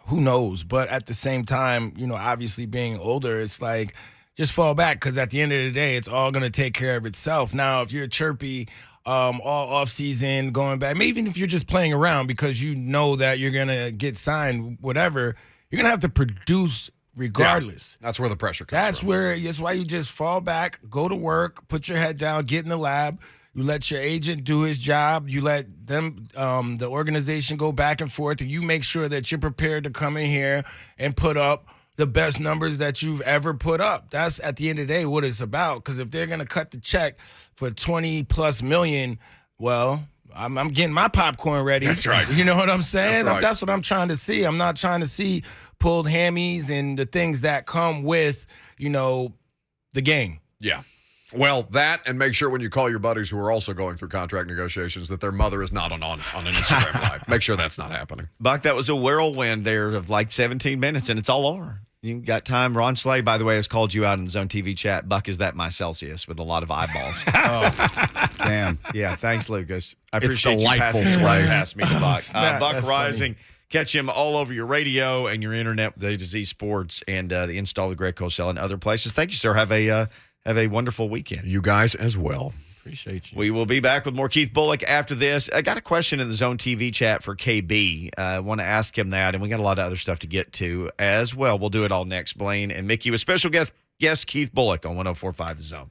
who knows? But at the same time, obviously being older, it's like just fall back because at the end of the day, it's all going to take care of itself. Now, if you're chirpy all off season, going back, maybe even if you're just playing around because you know that you're going to get signed, whatever, you're going to have to produce regardless. Yeah, that's where the pressure comes from. That's why you just fall back, go to work, put your head down, get in the lab. You let your agent do his job. You let them, the organization, go back and forth, and you make sure that you're prepared to come in here and put up the best numbers that you've ever put up. That's at the end of the day what it's about. Because if they're gonna cut the check for $20+ million, well, I'm getting my popcorn ready. That's right. You know what I'm saying? That's right. That's what I'm trying to see. I'm not trying to see pulled hammies and the things that come with, the game. Yeah. Well, that, and make sure when you call your buddies who are also going through contract negotiations that their mother is not on an Instagram live. Make sure that's not happening. Buck, that was a whirlwind there of like 17 minutes, and it's all over. You got time. Ron Slay, by the way, has called you out in the Zone TV chat. Buck, is that my Celsius with a lot of eyeballs? Oh, damn. Yeah, thanks, Lucas. I It's appreciate you delightful, passing Slay. past me to Buck. Buck That's Reising. funny. Catch him all over your radio and your internet with A to Z Sports and the install with Greg Cosell and other places. Thank you, sir. Have a wonderful weekend. You guys as well. Appreciate you. We will be back with more Heath Bullock after this. I got a question in the Zone TV chat for KB. I want to ask him that, and we got a lot of other stuff to get to as well. We'll do it all next. Blaine and Mickey with special guest Heath Bullock on 104.5 The Zone.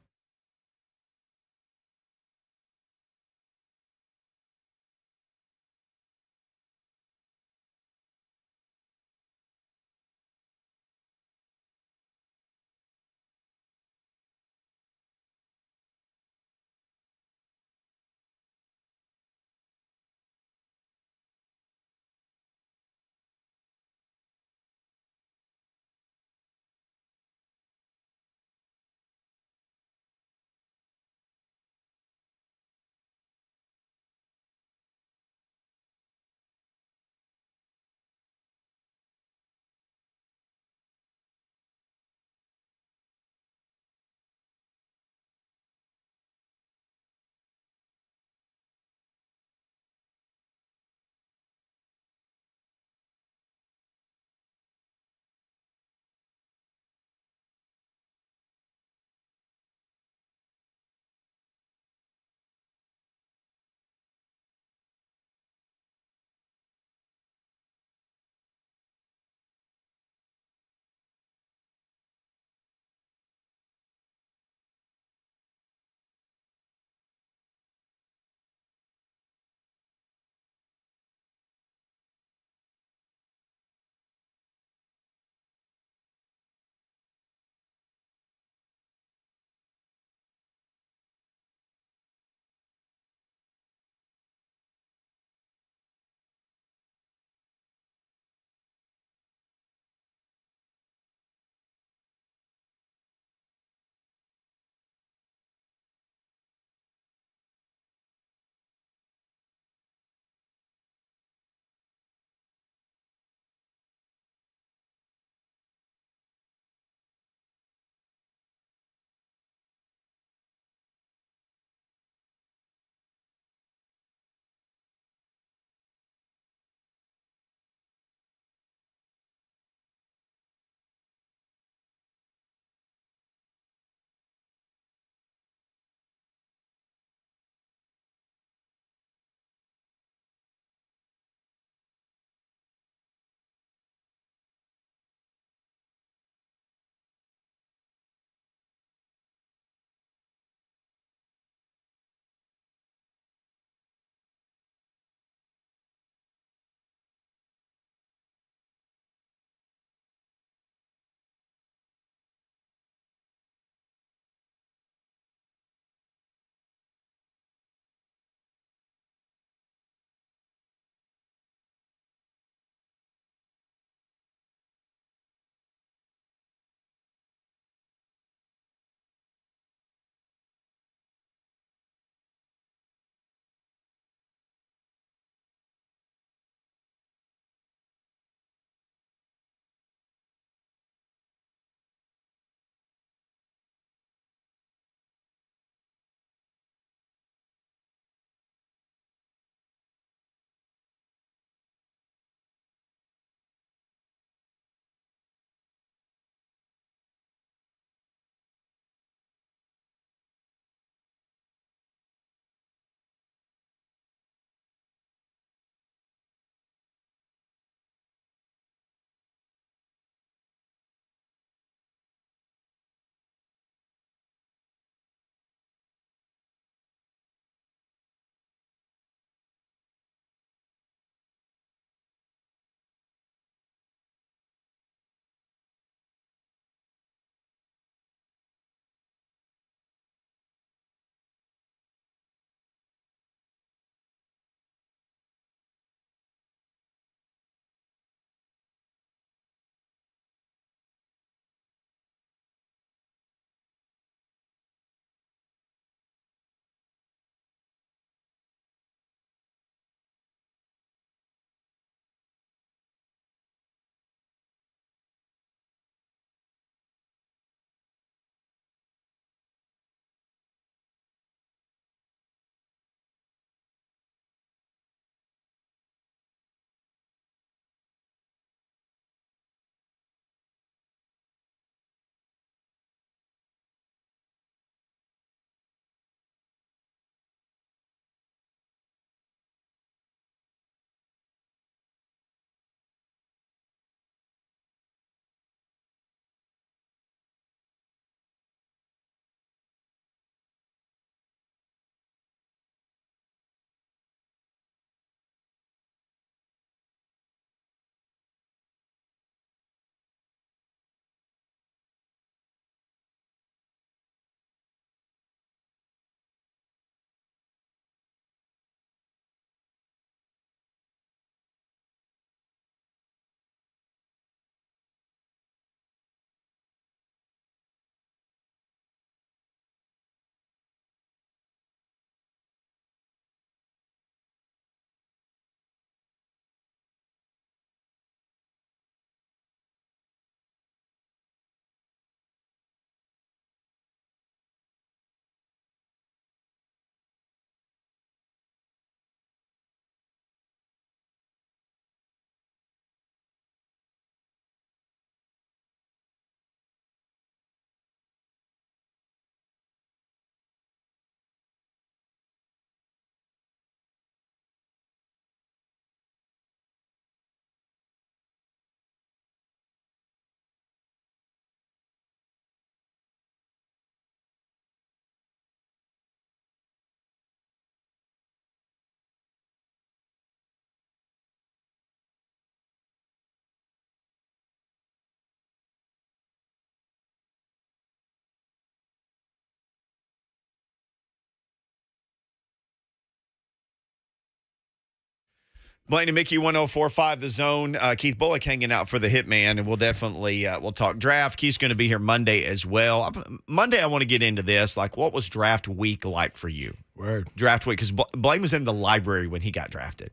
Blaine and Mickey 1045 The Zone. Keith Bullock hanging out for the Hitman, and we'll definitely we'll talk draft. Keith's going to be here Monday as well. Monday, I want to get into this. Like, what was draft week like for you? Word. Draft week, because Blaine was in the library when he got drafted.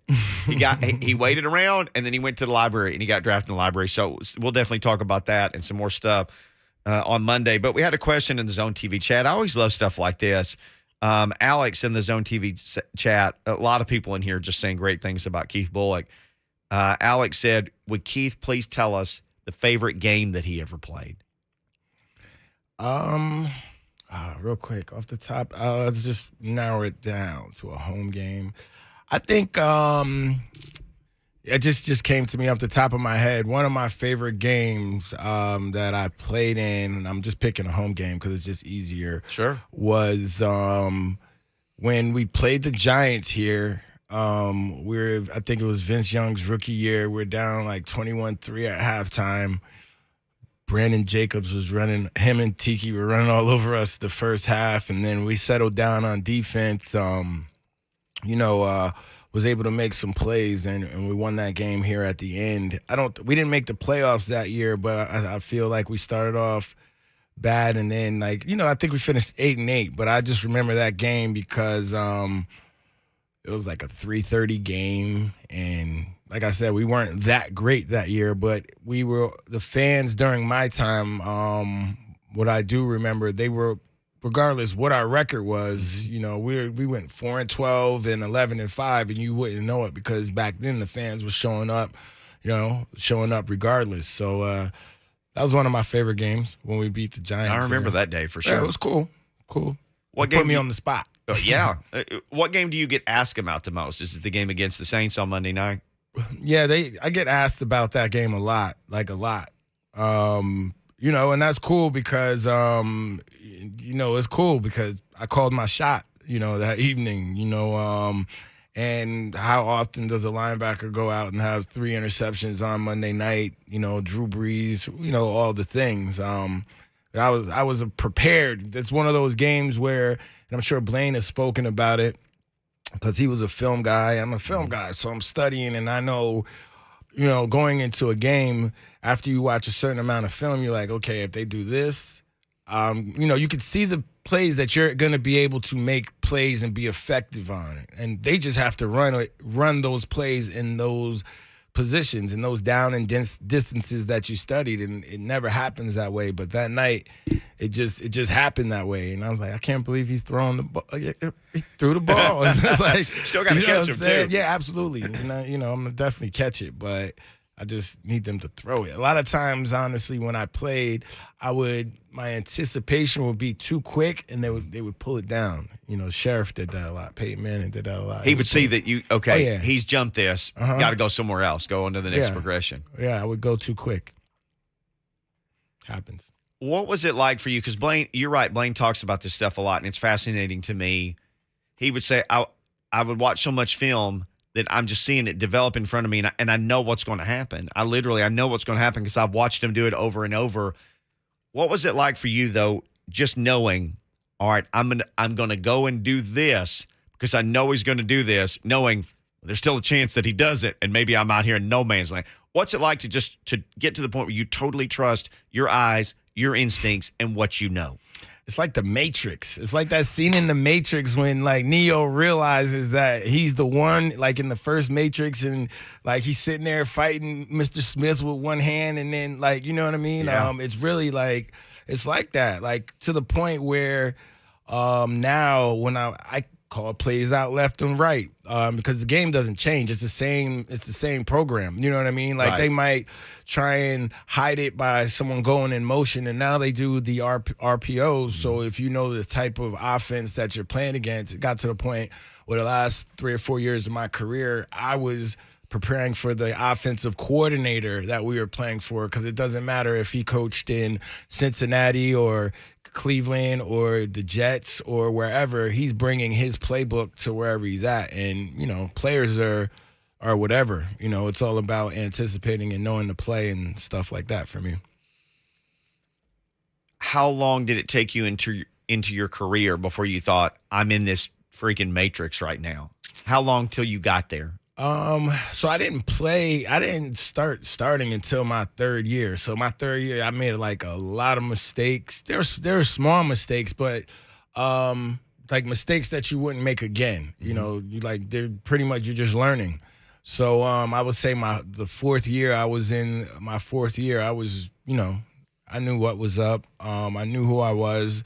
He waited around, and then he went to the library, and he got drafted in the library. So we'll definitely talk about that and some more stuff on Monday. But we had a question in the Zone TV chat. I always love stuff like this. Alex in the Zone TV chat, a lot of people in here just saying great things about Keith Bullock. Alex said, would Keith please tell us the favorite game that he ever played? Real quick, off the top, let's just narrow it down to a home game. I think it just came to me off the top of my head. One of my favorite games that I played in, and I'm just picking a home game because it's just easier. Sure. Was when we played the Giants here. I think it was Vince Young's rookie year. We're down like 21-3 at halftime. Brandon Jacobs was running. Him and Tiki were running all over us the first half, and then we settled down on defense. Was able to make some plays, and we won that game here at the end. We didn't make the playoffs that year, but I feel like we started off bad, and then I think we finished 8-8. But I just remember that game because it was like a 3:30 game, and like I said, we weren't that great that year, but we were the fans during my time. What I do remember, they were. Regardless what our record was, we went 4-12 and 11-5, and you wouldn't know it because back then the fans were showing up regardless. So that was one of my favorite games when we beat the Giants. I remember that day for sure. Yeah, it was cool. What game put me on the spot? Oh, yeah. What game do you get asked about the most? Is it the game against the Saints on Monday night? Yeah, I get asked about that game a lot. And that's cool because, it's cool because I called my shot, that evening, and how often does a linebacker go out and have 3 interceptions on Monday night, Drew Brees, all the things. I was prepared. It's one of those games where, and I'm sure Blaine has spoken about it because he was a film guy. I'm a film guy, so I'm studying, and I know, going into a game, after you watch a certain amount of film, you're like, okay, if they do this, you can see the plays that you're going to be able to make plays and be effective on it. And they just have to run those plays in those positions, in those down and distances that you studied. And it never happens that way. But that night, it just happened that way. And I was like, I can't believe he's throwing the ball. He threw the ball. It's like, still got to catch him, too. Yeah, absolutely. And I'm going to definitely catch it. But I just need them to throw it. A lot of times, honestly, when I played, my anticipation would be too quick, and they would pull it down. Sheriff did that a lot. Peyton Manning did that a lot. He would see that he's jumped this, got to go somewhere else, go on to the next progression. Yeah, I would go too quick. Happens. What was it like for you? Because Blaine, you're right, Blaine talks about this stuff a lot, and it's fascinating to me. He would say, I would watch so much film that I'm just seeing it develop in front of me, and I know what's going to happen. I know what's going to happen because I've watched him do it over and over. What was it like for you, though, just knowing, all right, I'm gonna go and do this because I know he's going to do this, knowing there's still a chance that he does it, and maybe I'm out here in no man's land. What's it like to get to the point where you totally trust your eyes, your instincts, and what you know? It's like the Matrix. It's like that scene in the Matrix when Neo realizes that he's the one, like in the first Matrix, and he's sitting there fighting Mr. Smith with one hand, and then you know what I mean? Yeah. It's really it's like that, to the point where now when I call plays out left and right because the game doesn't change. It's the same program. You know what I mean? Right. They might try and hide it by someone going in motion, and now they do the RPOs. So if you know the type of offense that you're playing against, it got to the point where the last 3 or 4 years of my career, I was preparing for the offensive coordinator that we were playing for, because it doesn't matter if he coached in Cincinnati or Cleveland or the Jets or wherever. He's bringing his playbook to wherever he's at. And, players are whatever. It's all about anticipating and knowing the play and stuff like that for me. How long did it take you into your career before you thought, I'm in this freaking Matrix right now? How long till you got there? So I didn't play. I didn't start starting until my third year. So my third year, I made like a lot of mistakes. There were small mistakes, but like mistakes that you wouldn't make again. You know, you like they're pretty much you're just learning. So I would say the fourth year I was in my fourth year, I was I knew what was up. I knew who I was.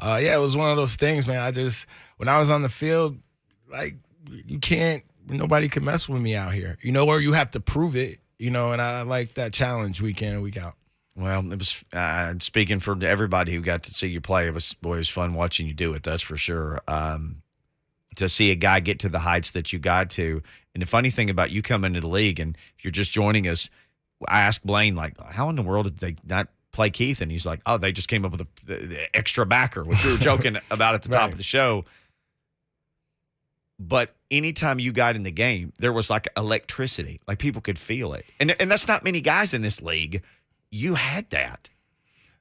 Yeah, it was one of those things, man. When I was on the field, like you can't. Nobody can mess with me out here, or you have to prove it, and I like that challenge week in and week out. Well, it was speaking for everybody who got to see you play. It was fun watching you do it. That's for sure. To see a guy get to the heights that you got to, and the funny thing about you coming into the league, and if you're just joining us, I asked Blaine like, how in the world did they not play Keith? And he's like, oh, they just came up with the extra backer, which we were joking about at the top of the show. But anytime you got in the game, there was like electricity. Like people could feel it. And that's not many guys in this league. You had that.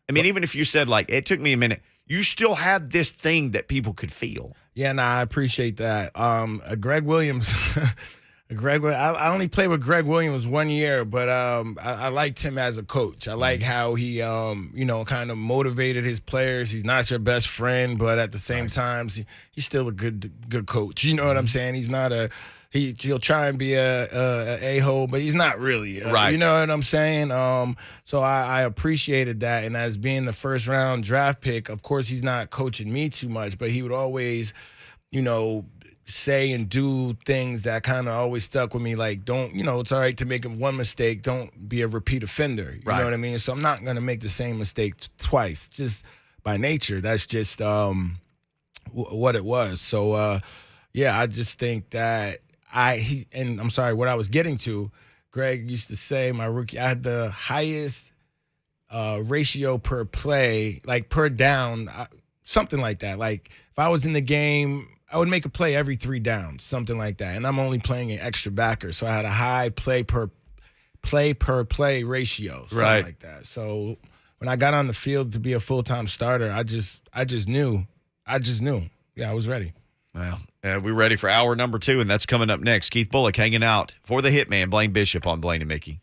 I mean, even if you said like, it took me a minute, you still had this thing that people could feel. Yeah, I appreciate that. Greg Williams, I only played with Greg Williams 1 year, but I liked him as a coach. I like how he, kind of motivated his players. He's not your best friend, but at the same time, he's still a good coach. You know what I'm saying? He's not he'll try and be a hole, but he's not really. Right. You know what I'm saying? So I appreciated that. And as being the first round draft pick, of course, he's not coaching me too much, but he would always, say and do things that kind of always stuck with me. Like, don't, it's all right to make one mistake. Don't be a repeat offender. You know what I mean? So I'm not going to make the same mistake twice, just by nature. That's just what it was. So, yeah, I just think that and I'm sorry, what I was getting to, Greg used to say my rookie, I had the highest ratio per play, like per down, something like that. Like if I was in the game, I would make a play every 3 downs, something like that. And I'm only playing an extra backer. So I had a high play per play ratio, something like that. So when I got on the field to be a full-time starter, I just knew. Yeah, I was ready. Well, we're ready for hour number 2, and that's coming up next. Keith Bullock hanging out for the Hitman, Blaine Bishop on Blaine and Mickey.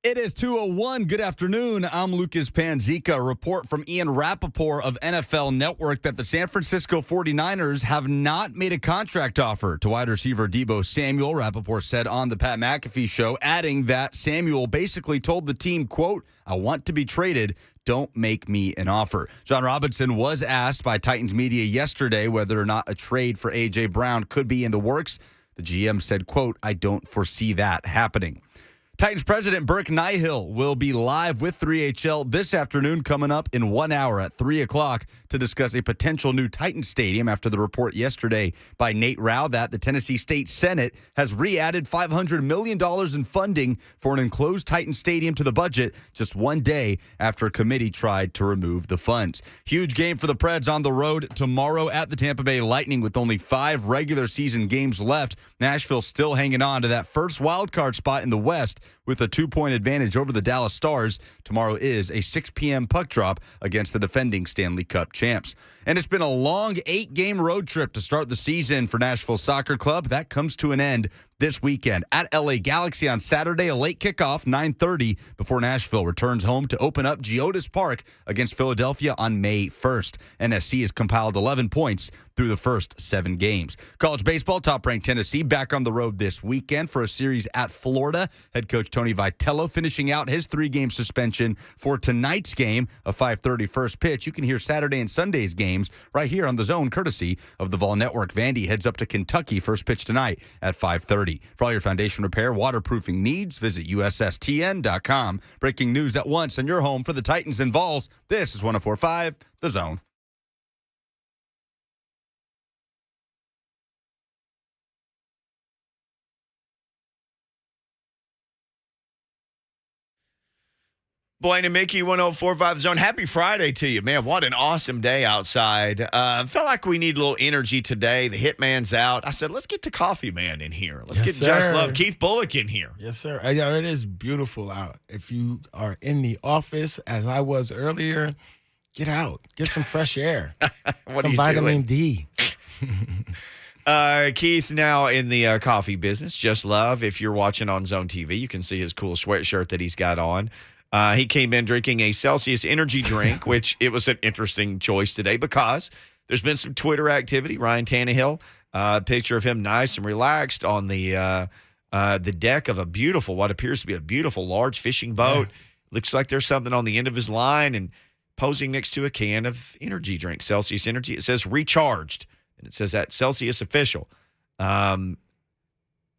It is 2:01. Good afternoon. I'm Lucas Panzica. A report from Ian Rappaport of NFL Network that the San Francisco 49ers have not made a contract offer to wide receiver Deebo Samuel, Rappaport said on the Pat McAfee show, adding that Samuel basically told the team, quote, "I want to be traded. Don't make me an offer." John Robinson was asked by Titans media yesterday whether or not a trade for A.J. Brown could be in the works. The GM said, quote, "I don't foresee that happening." Titans president Burke Nihill will be live with 3HL this afternoon, coming up in 1 hour at 3 o'clock to discuss a potential new Titans stadium after the report yesterday by Nate Rao that the Tennessee State Senate has re-added $500 million in funding for an enclosed Titans stadium to the budget just one day after a committee tried to remove the funds. Huge game for the Preds on the road tomorrow at the Tampa Bay Lightning with only 5 regular season games left. Nashville still hanging on to that first wild card spot in the West with a 2-point advantage over the Dallas Stars. Tomorrow is a 6 p.m. puck drop against the defending Stanley Cup champs. And it's been a long 8-game road trip to start the season for Nashville Soccer Club. That comes to an end this weekend at LA Galaxy on Saturday, a late kickoff, 9:30, before Nashville returns home to open up Geodis Park against Philadelphia on May 1st. NSC has compiled 11 points through the first 7 games. College baseball, top-ranked Tennessee back on the road this weekend for a series at Florida. Head coach Tony Vitello finishing out his 3-game suspension for tonight's game, a 5:30 first pitch. You can hear Saturday and Sunday's games right here on The Zone, courtesy of the Vol Network. Vandy heads up to Kentucky, first pitch tonight at 5:30. For all your foundation repair, waterproofing needs, visit USSTN.com. Breaking news at once on your home for the Titans and Vols. This is 104.5 The Zone. Blaine and Mickey, 104.5 The Zone. Happy Friday to you, man. What an awesome day outside. Felt like we need a little energy today. The Hitman's out. I said, let's get the Coffee Man in here. Let's get Just Love Heath Bullock in here. Yes, sir. Yeah, it is beautiful out. If you are in the office, as I was earlier, get out. Get some fresh air. Some vitamin D. Keith now in the coffee business. Just Love. If you're watching on Zone TV, you can see his cool sweatshirt that he's got on. He came in drinking a Celsius energy drink, which it was an interesting choice today because there's been some Twitter activity. Ryan Tannehill, a picture of him nice and relaxed on the deck of a beautiful, what appears to be a beautiful large fishing boat. Yeah. Looks like there's something on the end of his line and posing next to a can of energy drink, Celsius Energy. It says recharged, and it says that Celsius official.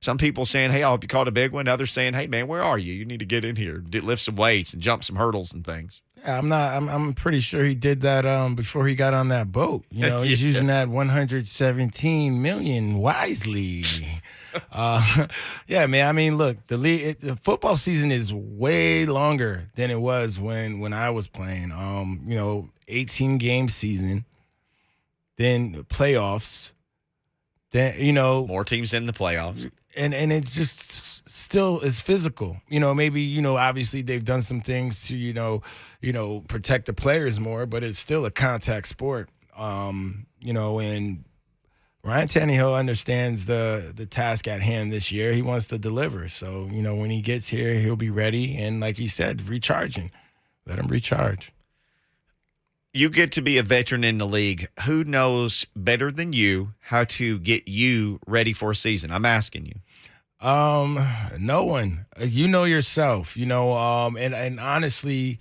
Some people saying, hey, I hope you caught a big one. Others saying, hey, man, where are you? You need to get in here, lift some weights and jump some hurdles and things. Yeah, I'm pretty sure he did that before he got on that boat. You know, he's using that $117 million wisely. Yeah, man. I mean, look, the football season is way longer than it was when I was playing. 18-game season, then playoffs, then more teams in the playoffs. And it just still is physical. Maybe, obviously they've done some things to, protect the players more, but it's still a contact sport. And Ryan Tannehill understands the task at hand this year. He wants to deliver. So, when he gets here, he'll be ready. And like he said, recharging. Let him recharge. You get to be a veteran in the league. Who knows better than you how to get you ready for a season? I'm asking you. No one. You know yourself, and honestly,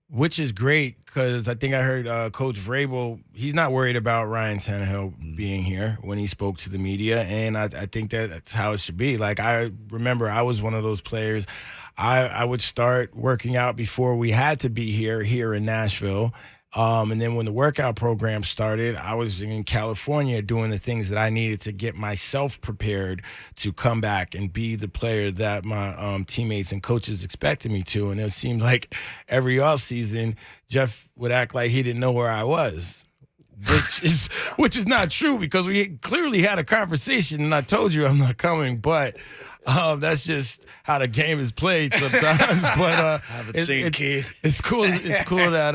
which is great because I think I heard Coach Vrabel, he's not worried about Ryan Tannehill being here when he spoke to the media, and I think that's how it should be. Like, I remember I was one of those players. I would start working out before we had to be here in Nashville. And then when the workout program started, I was in California doing the things that I needed to get myself prepared to come back and be the player that my teammates and coaches expected me to. And it seemed like every offseason, Jeff would act like he didn't know where I was, which is not true because we clearly had a conversation and I told you I'm not coming, but that's just how the game is played sometimes. But I haven't seen Keith. It's cool. It's cool that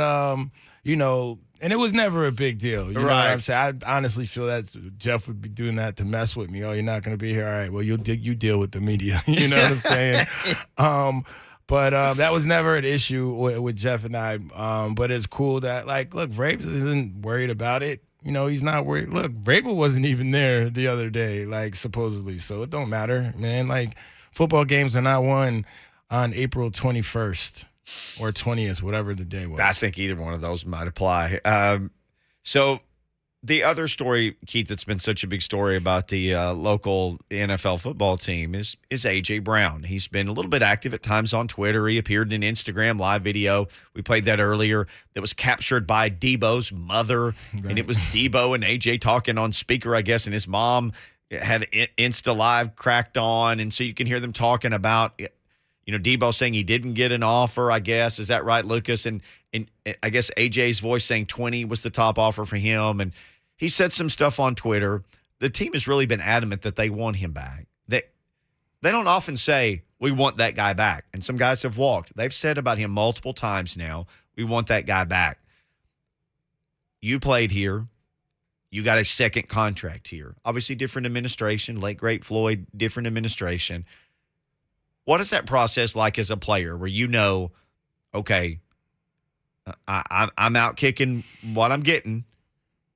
and it was never a big deal. You know what I'm saying? I honestly feel that Jeff would be doing that to mess with me. Oh, you're not going to be here? All right, well, you deal with the media. You know what I'm saying? But that was never an issue with Jeff and I. But it's cool that, like, look, Vrabel isn't worried about it. You know, he's not worried. Look, Vrabel wasn't even there the other day, like, supposedly. So it don't matter, man. Like, football games are not won on April 21st or 20th, whatever the day was. I think either one of those might apply. So the other story, Keith, that's been such a big story about the local NFL football team is A.J. Brown. He's been a little bit active at times on Twitter. He appeared in an Instagram live video. We played that earlier. That was captured by Debo's mother. Right. And it was Debo and A.J. talking on speaker, I guess, and his mom had Insta Live cracked on. And so you can hear them talking about, you know, Debo saying he didn't get an offer, I guess. Is that right, Lucas? And I guess A.J.'s voice saying 20 was the top offer for him. And he said some stuff on Twitter. The team has really been adamant that they want him back. They don't often say, we want that guy back. And some guys have walked. They've said about him multiple times now, we want that guy back. You played here. You got a second contract here. Obviously, different administration. Late, great Floyd, different administration. What is that process like as a player where you know, okay, I'm out kicking what I'm getting.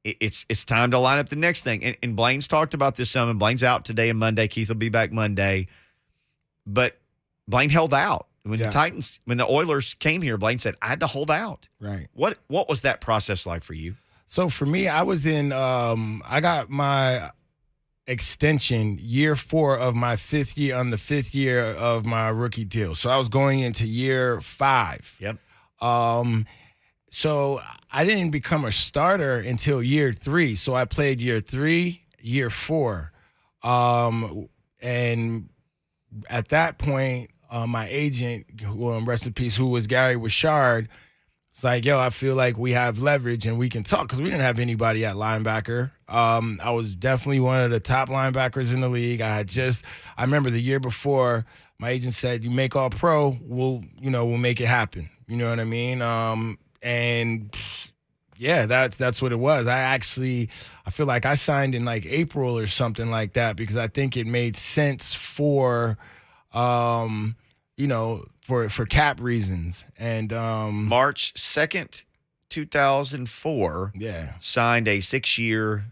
It's time to line up the next thing. And Blaine's talked about this some, and Blaine's out today and Monday. Keith will be back Monday. But Blaine held out. When the Oilers came here, Blaine said, I had to hold out. Right. What was that process like for you? So for me, I was in I got my extension year 4 of my 5th year on the 5th year of my rookie deal. So I was going into year 5. Yep. So I didn't become a starter until year 3. So I played year 3, year 4. And at that point, my agent, rest in peace, who was Gary Wishard, it's like, yo, I feel like we have leverage and we can talk, because we didn't have anybody at linebacker. I was definitely one of the top linebackers in the league. I remember the year before, my agent said, you make all pro, we'll make it happen. You know what I mean? And yeah, that's what it was. I feel like I signed in like April or something like that, because I think it made sense for cap reasons. And March 2nd, 2004, signed a 6-year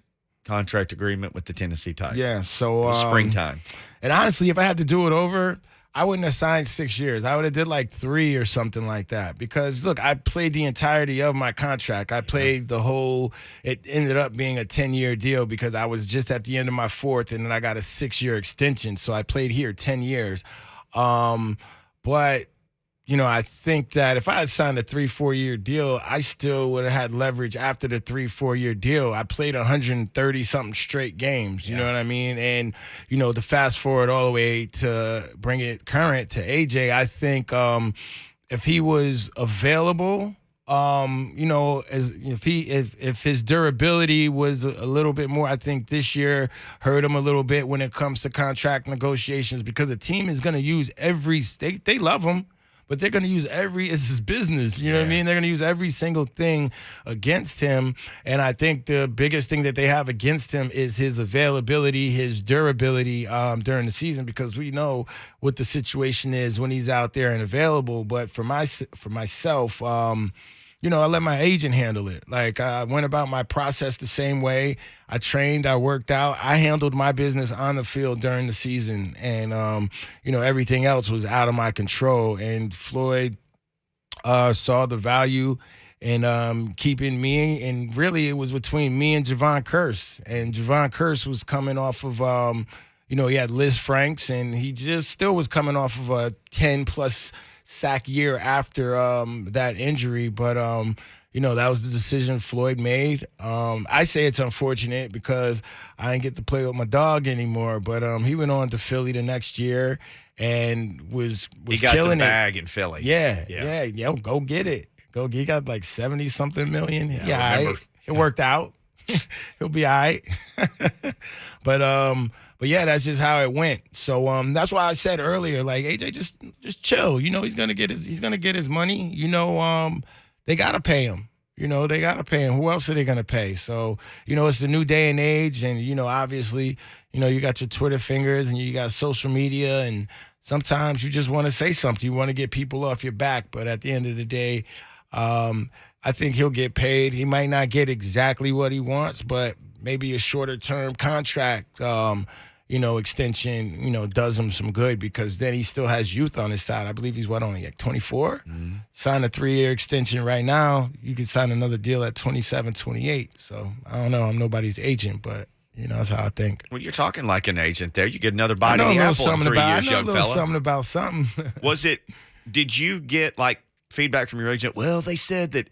contract agreement with the Tennessee Titans. Yeah, so springtime. And honestly, if I had to do it over, I wouldn't have signed 6 years. I would have did like 3 or something like that. Because look, I played the entirety of my contract. I played the whole. It ended up being a 10-year deal because I was just at the end of my 4th, and then I got a 6-year extension. So I played here 10 years. But I think that if I had signed a 3-4 year deal, I still would have had leverage after the 3-4 year deal. I played 130 something straight games. You know what I mean? And to fast forward all the way to bring it current to AJ, I think if he was available, if his durability was a little bit more, I think this year hurt him a little bit when it comes to contract negotiations, because the team is going to use they love him, but they're going to use it's his business. You know what I mean? They're going to use every single thing against him. And I think the biggest thing that they have against him is his availability, his durability during the season, because we know what the situation is when he's out there and available. But for myself, I let my agent handle it. Like, I went about my process the same way. I trained, I worked out. I handled my business on the field during the season. And, everything else was out of my control. And Floyd saw the value in keeping me. And really, it was between me and Javon Curse. And Javon Curse was coming off of, he had Liz Franks, and he just still was coming off of a 10-plus sack year after that injury. But that was the decision Floyd made. I say it's unfortunate because I didn't get to play with my dog anymore, but he went on to Philly the next year and was he got killing the bag in Philly. Yeah, go get it. He got like 70 something million. Yeah, it worked out. He'll be all right. But yeah, that's just how it went. So that's why I said earlier, like, AJ, just chill. He's gonna get his money. They gotta pay him. They gotta pay him. Who else are they gonna pay? So it's the new day and age, and obviously, you got your Twitter fingers and you got social media, and sometimes you just want to say something. You want to get people off your back. But at the end of the day, I think he'll get paid. He might not get exactly what he wants, but maybe a shorter term contract, extension, does him some good because then he still has youth on his side. I believe he's only like 24? Mm-hmm. Sign a 3-year extension right now. You could sign another deal at 27, 28. So I don't know. I'm nobody's agent, but that's how I think. Well, you're talking like an agent there. You get another bite of the apple in 3 years, young fella. Something about something. Did you get like feedback from your agent? Well, they said that,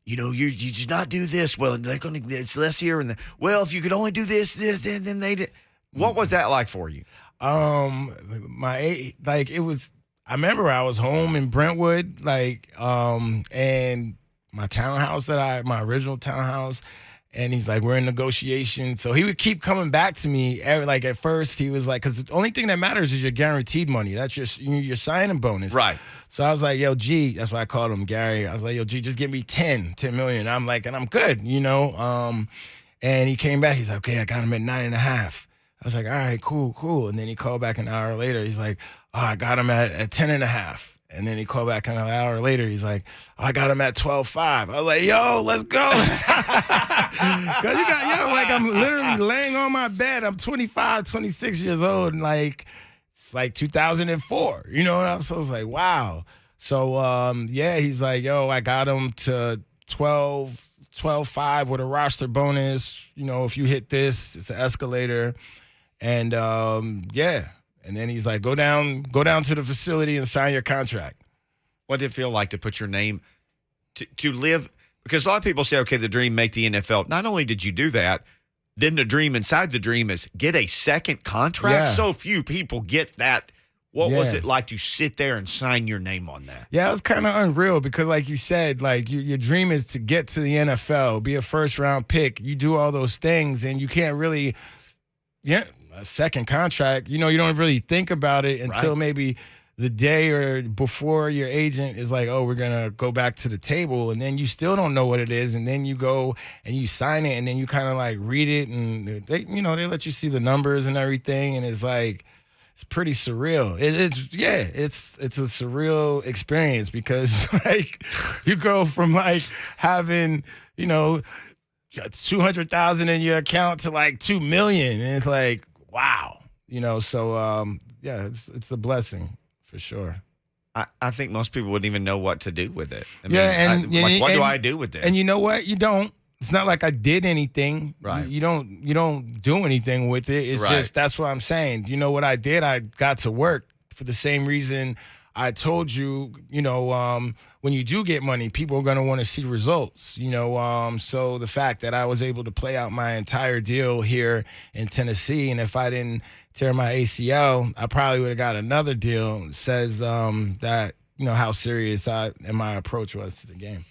you did not do this. Well, they're going to, it's less here. And well, if you could only do this, then they did. What was that like for you? It was, I remember I was home in Brentwood, and my townhouse my original townhouse, and he's like, we're in negotiations. So he would keep coming back to me. At first he was like, because the only thing that matters is your guaranteed money. That's your signing bonus. Right. So I was like, yo, G, that's why I called him Gary. I was like, yo, G, just give me 10 million. I'm like, and I'm good, and he came back. He's like, okay, I got him at 9.5. I was like, all right, cool. And then he called back an hour later. He's like, oh, I got him at 10.5. And then he called back an hour later. He's like, oh, I got him at 12.5. I was like, yo, let's go. Because I'm literally laying on my bed. I'm 25, 26 years old. And it's like 2004. So I was like, wow. So, he's like, yo, I got him to 12.5 with a roster bonus. If you hit this, it's an escalator. And, And then he's like, go down to the facility and sign your contract. What did it feel like to put your name to live? Because a lot of people say, okay, the dream, make the NFL. Not only did you do that, then the dream inside the dream is get a second contract. Yeah. So few people get that. What was it like to sit there and sign your name on that? Yeah, it was kind of unreal because, like you said, your dream is to get to the NFL, be a first-round pick. You do all those things, and you can't really a second contract. You don't really think about it until maybe the day or before your agent is like, oh, we're going to go back to the table. And then you still don't know what it is. And then you go and you sign it and then you kind of read it and they let you see the numbers and everything. And it's it's pretty surreal. It's a surreal experience because you go from having, 200,000 in your account to 2 million. And it's wow, so it's a blessing for sure. I think most people wouldn't even know what to do with it. What do I do with this? And you know what? You don't. It's not like I did anything. Right. You don't do anything with it. It's just that's what I'm saying. You know what I did? I got to work for the same reason I told you, when you do get money, people are going to want to see results, so the fact that I was able to play out my entire deal here in Tennessee, and if I didn't tear my ACL, I probably would have got another deal, says that, how serious my approach was to the game.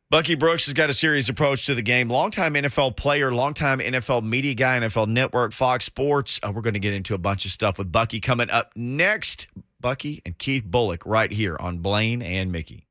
Bucky Brooks has got a serious approach to the game. Longtime NFL player, longtime NFL media guy, NFL Network, Fox Sports. We're going to get into a bunch of stuff with Bucky coming up next. Bucky and Heath Bullock right here on Blaine and Mickey.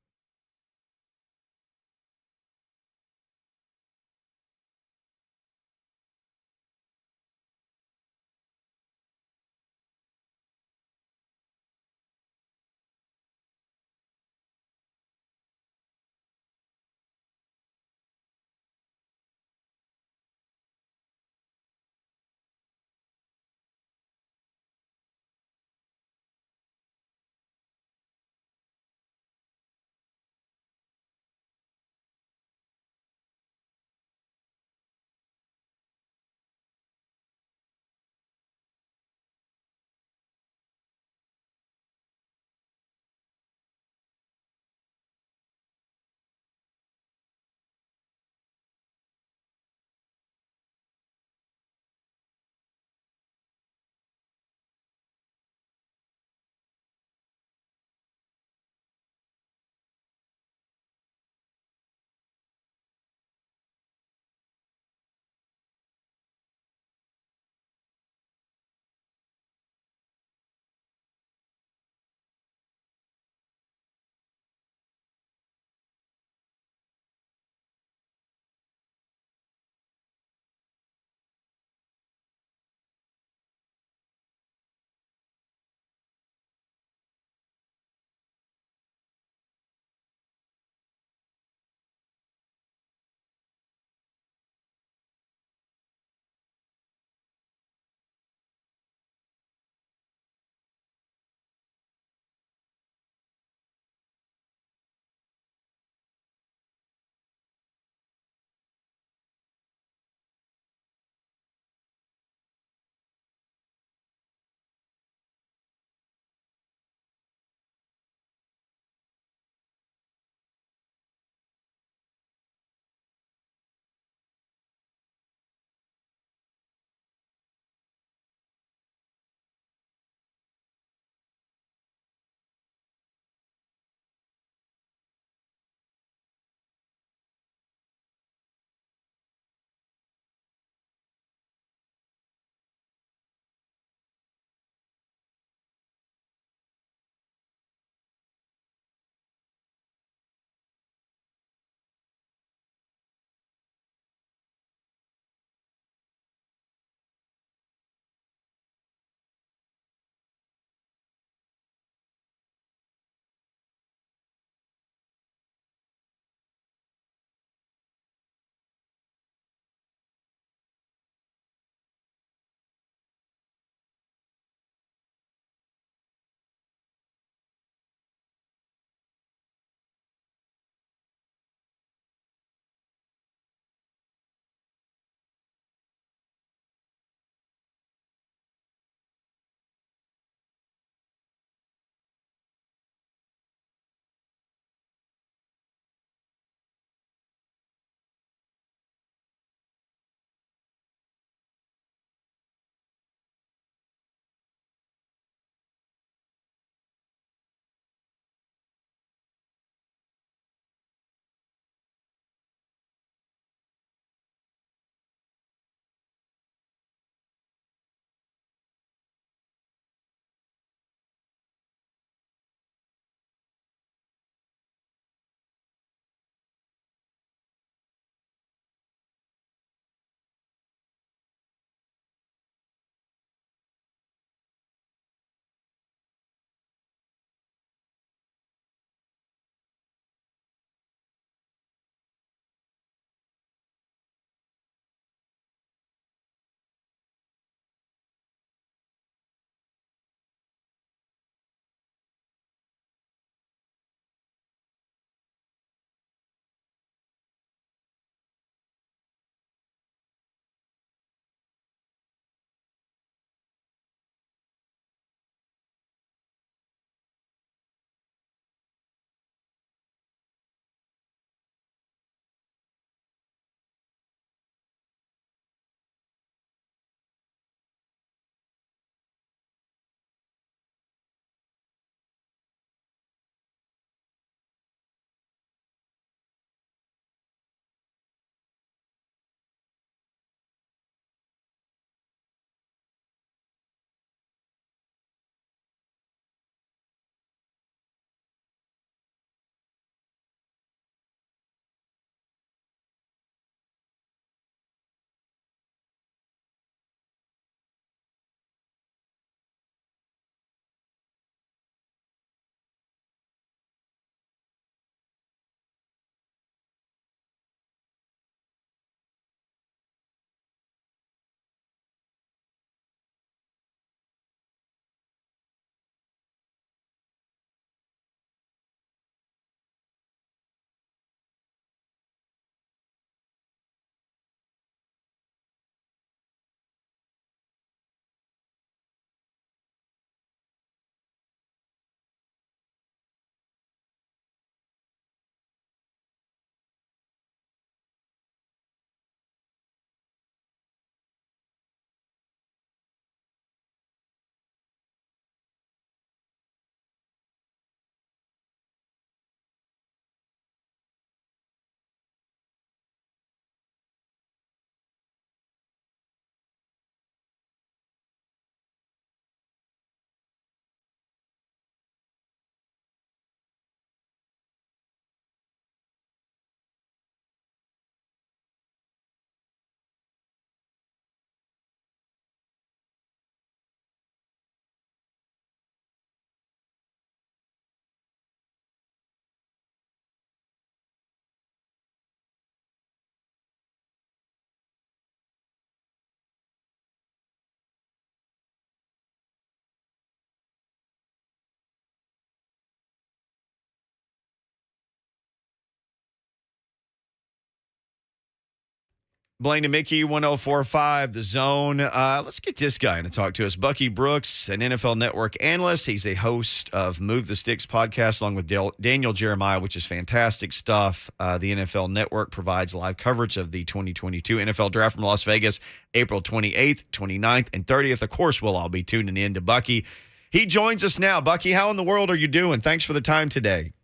Blaine and Mickey, 104.5, The Zone. Let's get this guy in to talk to us. Bucky Brooks, an NFL Network analyst. He's a host of Move the Sticks podcast along with Daniel Jeremiah, which is fantastic stuff. The NFL Network provides live coverage of the 2022 NFL Draft from Las Vegas, April 28th, 29th, and 30th. Of course, we'll all be tuning in to Bucky. He joins us now. Bucky, how in the world are you doing? Thanks for the time today.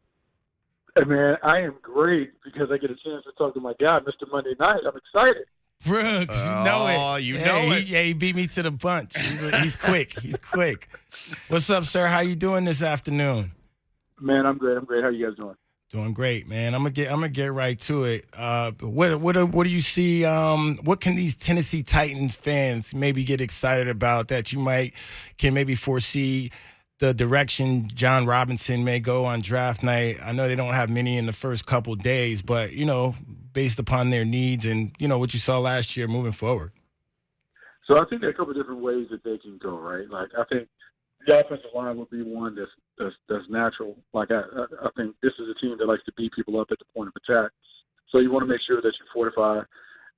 Hey, man, I am great because I get a chance to talk to my guy, Mr. Monday Night. I'm excited. Brooks, you know it. Oh, you know it. He beat me to the punch. He's quick. He's quick. What's up, sir? How you doing this afternoon? Man, I'm great. How you guys doing? Doing great, man. I'm gonna get right to it. What do you see? What can these Tennessee Titans fans maybe get excited about that you can maybe foresee the direction John Robinson may go on draft night? I know they don't have many in the first couple days, but based upon their needs and what you saw last year moving forward. So I think there are a couple of different ways that they can go, right? Like I think the offensive line would be one that's natural. Like I think this is a team that likes to beat people up at the point of attack. So you want to make sure that you fortify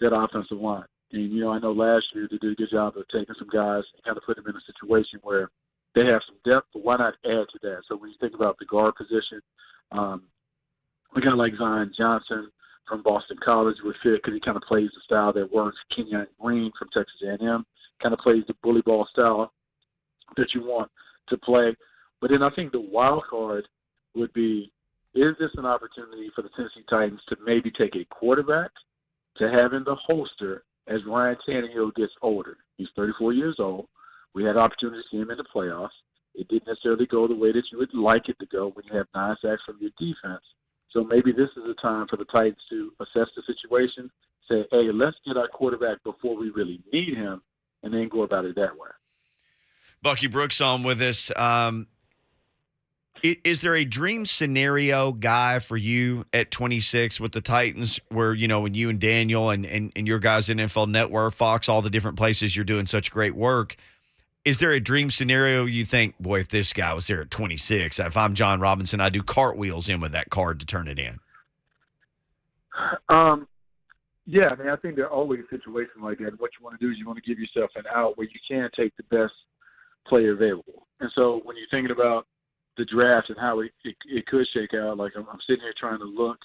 that offensive line. And I know last year they did a good job of taking some guys and kind of put them in a situation where they have some depth, but why not add to that? So when you think about the guard position, we kind of like Zion Johnson from Boston College would fit because he kind of plays the style that works. Kenyon Green from Texas A&M kind of plays the bully ball style that you want to play. But then I think the wild card would be, is this an opportunity for the Tennessee Titans to maybe take a quarterback to have in the holster as Ryan Tannehill gets older? He's 34 years old. We had opportunity to see him in the playoffs. It didn't necessarily go the way that you would like it to go when you have 9 sacks from your defense. So maybe this is a time for the Titans to assess the situation, say, hey, let's get our quarterback before we really need him, and then go about it that way. Bucky Brooks on with us. Is there a dream scenario guy for you at 26 with the Titans where, when you and Daniel and your guys in NFL Network, Fox, all the different places you're doing such great work, is there a dream scenario you think, boy, if this guy was there at 26, if I'm John Robinson, I'd do cartwheels in with that card to turn it in? Yeah, I think there are always situations like that. What you want to do is you want to give yourself an out where you can take the best player available. And so when you're thinking about the draft and how it could shake out, like I'm sitting here trying to look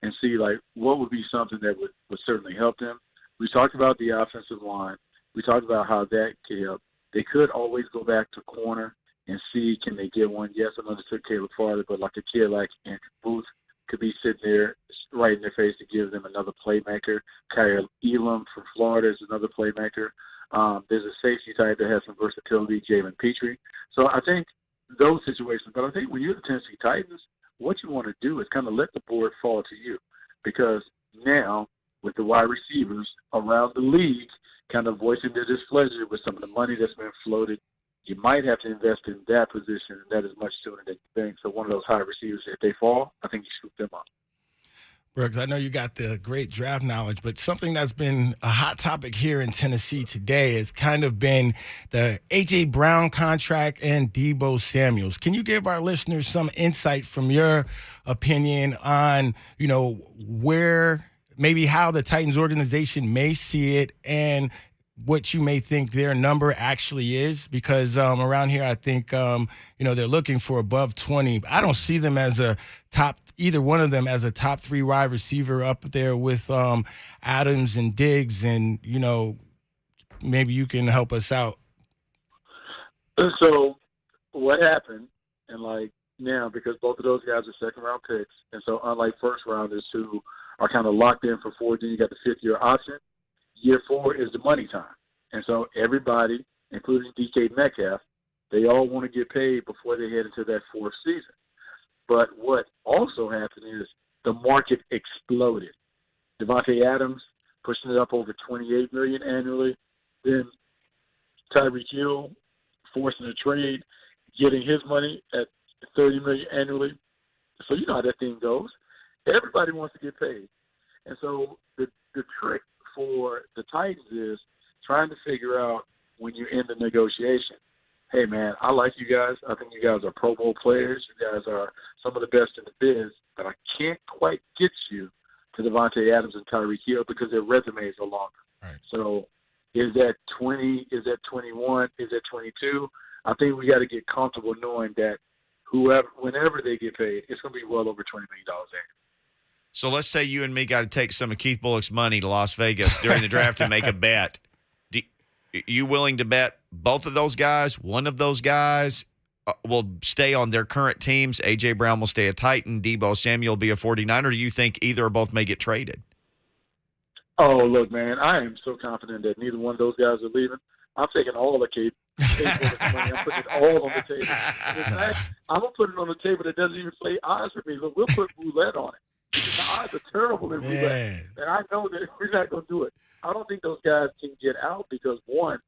and see, like, what would be something that would certainly help them. We talked about the offensive line. We talked about how that could help. They could always go back to corner and see, can they get one? Yes, I know they took Caleb farther, but like a kid like Andrew Booth could be sitting there right in their face to give them another playmaker. Kyle Elam from Florida is another playmaker. There's a safety type that has some versatility, Jalen Petrie. So I think those situations. But I think when you're the Tennessee Titans, what you want to do is kind of let the board fall to you, because now with the wide receivers around the league kind of voicing their displeasure with some of the money that's been floated, you might have to invest in that position, and that is much sooner than you think. So one of those high receivers, if they fall, I think you scoop them up. Brooks, I know you got the great draft knowledge, but something that's been a hot topic here in Tennessee today has kind of been the A.J. Brown contract and Deebo Samuels. Can you give our listeners some insight from your opinion on, where maybe how the Titans organization may see it and what you may think their number actually is? Because around here, I think, they're looking for above 20. I don't see them as either one of them as a top 3 wide receiver up there with Adams and Diggs. And, maybe you can help us out. So what happened, and now, because both of those guys are second-round picks, and so unlike first-rounders who are kind of locked in for 4, then you got the fifth-year option, year 4 is the money time. And so everybody, including DK Metcalf, they all want to get paid before they head into that 4th season. But what also happened is the market exploded. Devontae Adams pushing it up over $28 million annually. Then Tyreek Hill forcing a trade, getting his money at $30 million annually. So you know how that thing goes. Everybody wants to get paid. And so the trick for the Titans is trying to figure out when you're in the negotiation, hey, man, I like you guys. I think you guys are Pro Bowl players. You guys are some of the best in the biz, but I can't quite get you to Devontae Adams and Tyreek Hill because their resumes are longer. Right. So is that 20? Is that 21? Is that 22? I think we got to get comfortable knowing that whenever they get paid, it's going to be well over $20 million annually. So let's say you and me got to take some of Keith Bullock's money to Las Vegas during the draft and make a bet. You willing to bet both of those guys, one of those guys will stay on their current teams? A.J. Brown will stay a Titan. Deebo Samuel will be a 49er. Or do you think either or both may get traded? Oh, look, man, I am so confident that neither one of those guys are leaving. I'm taking all the money. I'm putting it all on the table. In fact, I'm going to put it on the table that doesn't even play odds for me. Look, we'll put roulette on it. Because the odds are terrible in roulette. And I know that we're not going to do it. I don't think those guys can get out because, one,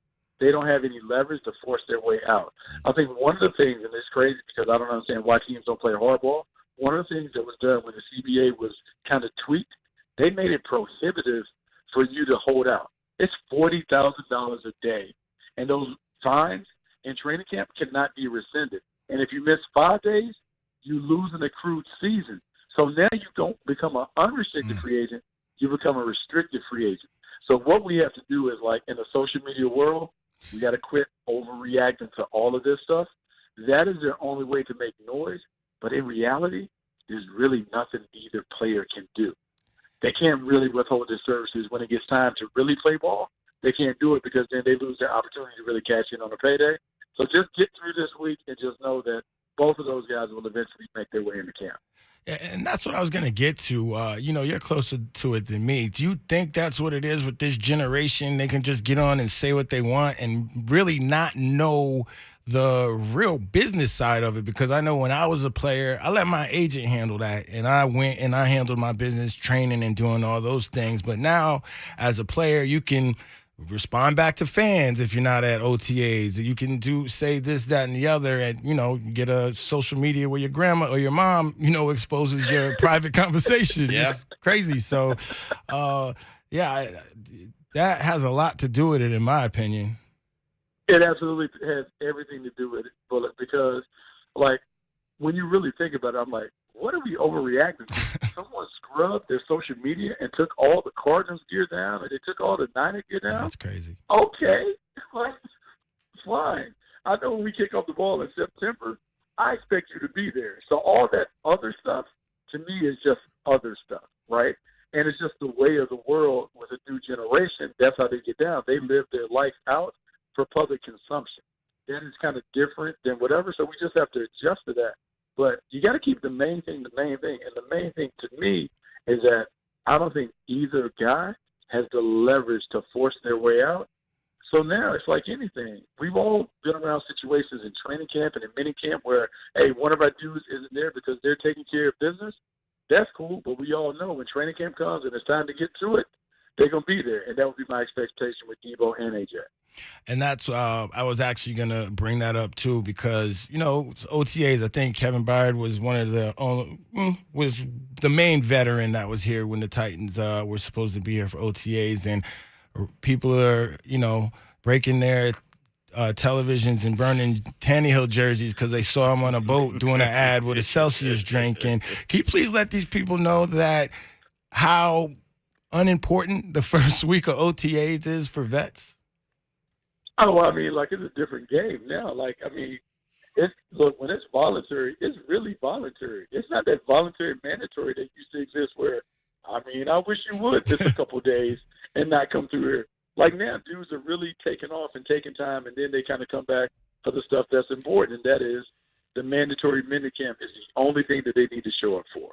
they don't have any leverage to force their way out. I think one of the things, and it's crazy because I don't understand why teams don't play hardball, one of the things that was done when the CBA was kind of tweaked, they made it prohibitive for you to hold out. It's $40,000 a day. And those fines in training camp cannot be rescinded. And if you miss 5 days, you lose an accrued season. So now you don't become an unrestricted free agent. You become a restricted free agent. So what we have to do is, like in the social media world, we got to quit overreacting to all of this stuff. That is their only way to make noise. But in reality, there's really nothing either player can do. They can't really withhold their services when it gets time to really play ball. They can't do it because then they lose their opportunity to really cash in on a payday. So just get through this week and just know that both of those guys will eventually make their way into camp. And that's what I was going to get to. You're closer to it than me. Do you think that's what it is with this generation? They can just get on and say what they want and really not know the real business side of it? Because I know when I was a player, I let my agent handle that, and I went and I handled my business, training and doing all those things. But now, as a player, you can respond back to fans if you're not at OTAs. You can say this, that, and the other, and get a social media where your grandma or your mom, exposes your private conversation. Yeah. It's crazy. So, that has a lot to do with it, in my opinion. It absolutely has everything to do with it, Bulluck, because, like, when you really think about it, I'm like, what are we overreacting to? Someone scrubbed their social media and took all the Cardinals gear down, and they took all the Niners gear down? That's crazy. Okay. Like, fine. I know when we kick off the ball in September, I expect you to be there. So all that other stuff, to me, is just other stuff, right? And it's just the way of the world with a new generation. That's how they get down. They live their life out for public consumption. That is kind of different than whatever, so we just have to adjust to that. But you got to keep the main thing the main thing. And the main thing to me is that I don't think either guy has the leverage to force their way out. So now it's like anything. We've all been around situations in training camp and in mini camp where, hey, one of our dudes isn't there because they're taking care of business. That's cool, but we all know when training camp comes and it's time to get to it, they're going to be there. And that would be my expectation with Deebo and AJ. And that's I was actually going to bring that up, too, because, OTAs, I think Kevin Byard was was the main veteran that was here when the Titans were supposed to be here for OTAs. And people are, breaking their televisions and burning Tannehill jerseys because they saw him on a boat doing an ad with a Celsius drink. And can you please let these people know that how unimportant the first week of OTAs is for vets? Oh, I mean, like, it's a different game now. Like, I mean, look, when it's voluntary, it's really voluntary. It's not that voluntary mandatory that used to exist where, I mean, I wish you would miss a couple days and not come through here. Like, now dudes are really taking off and taking time, and then they kind of come back for the stuff that's important, and that is the mandatory minicamp is the only thing that they need to show up for.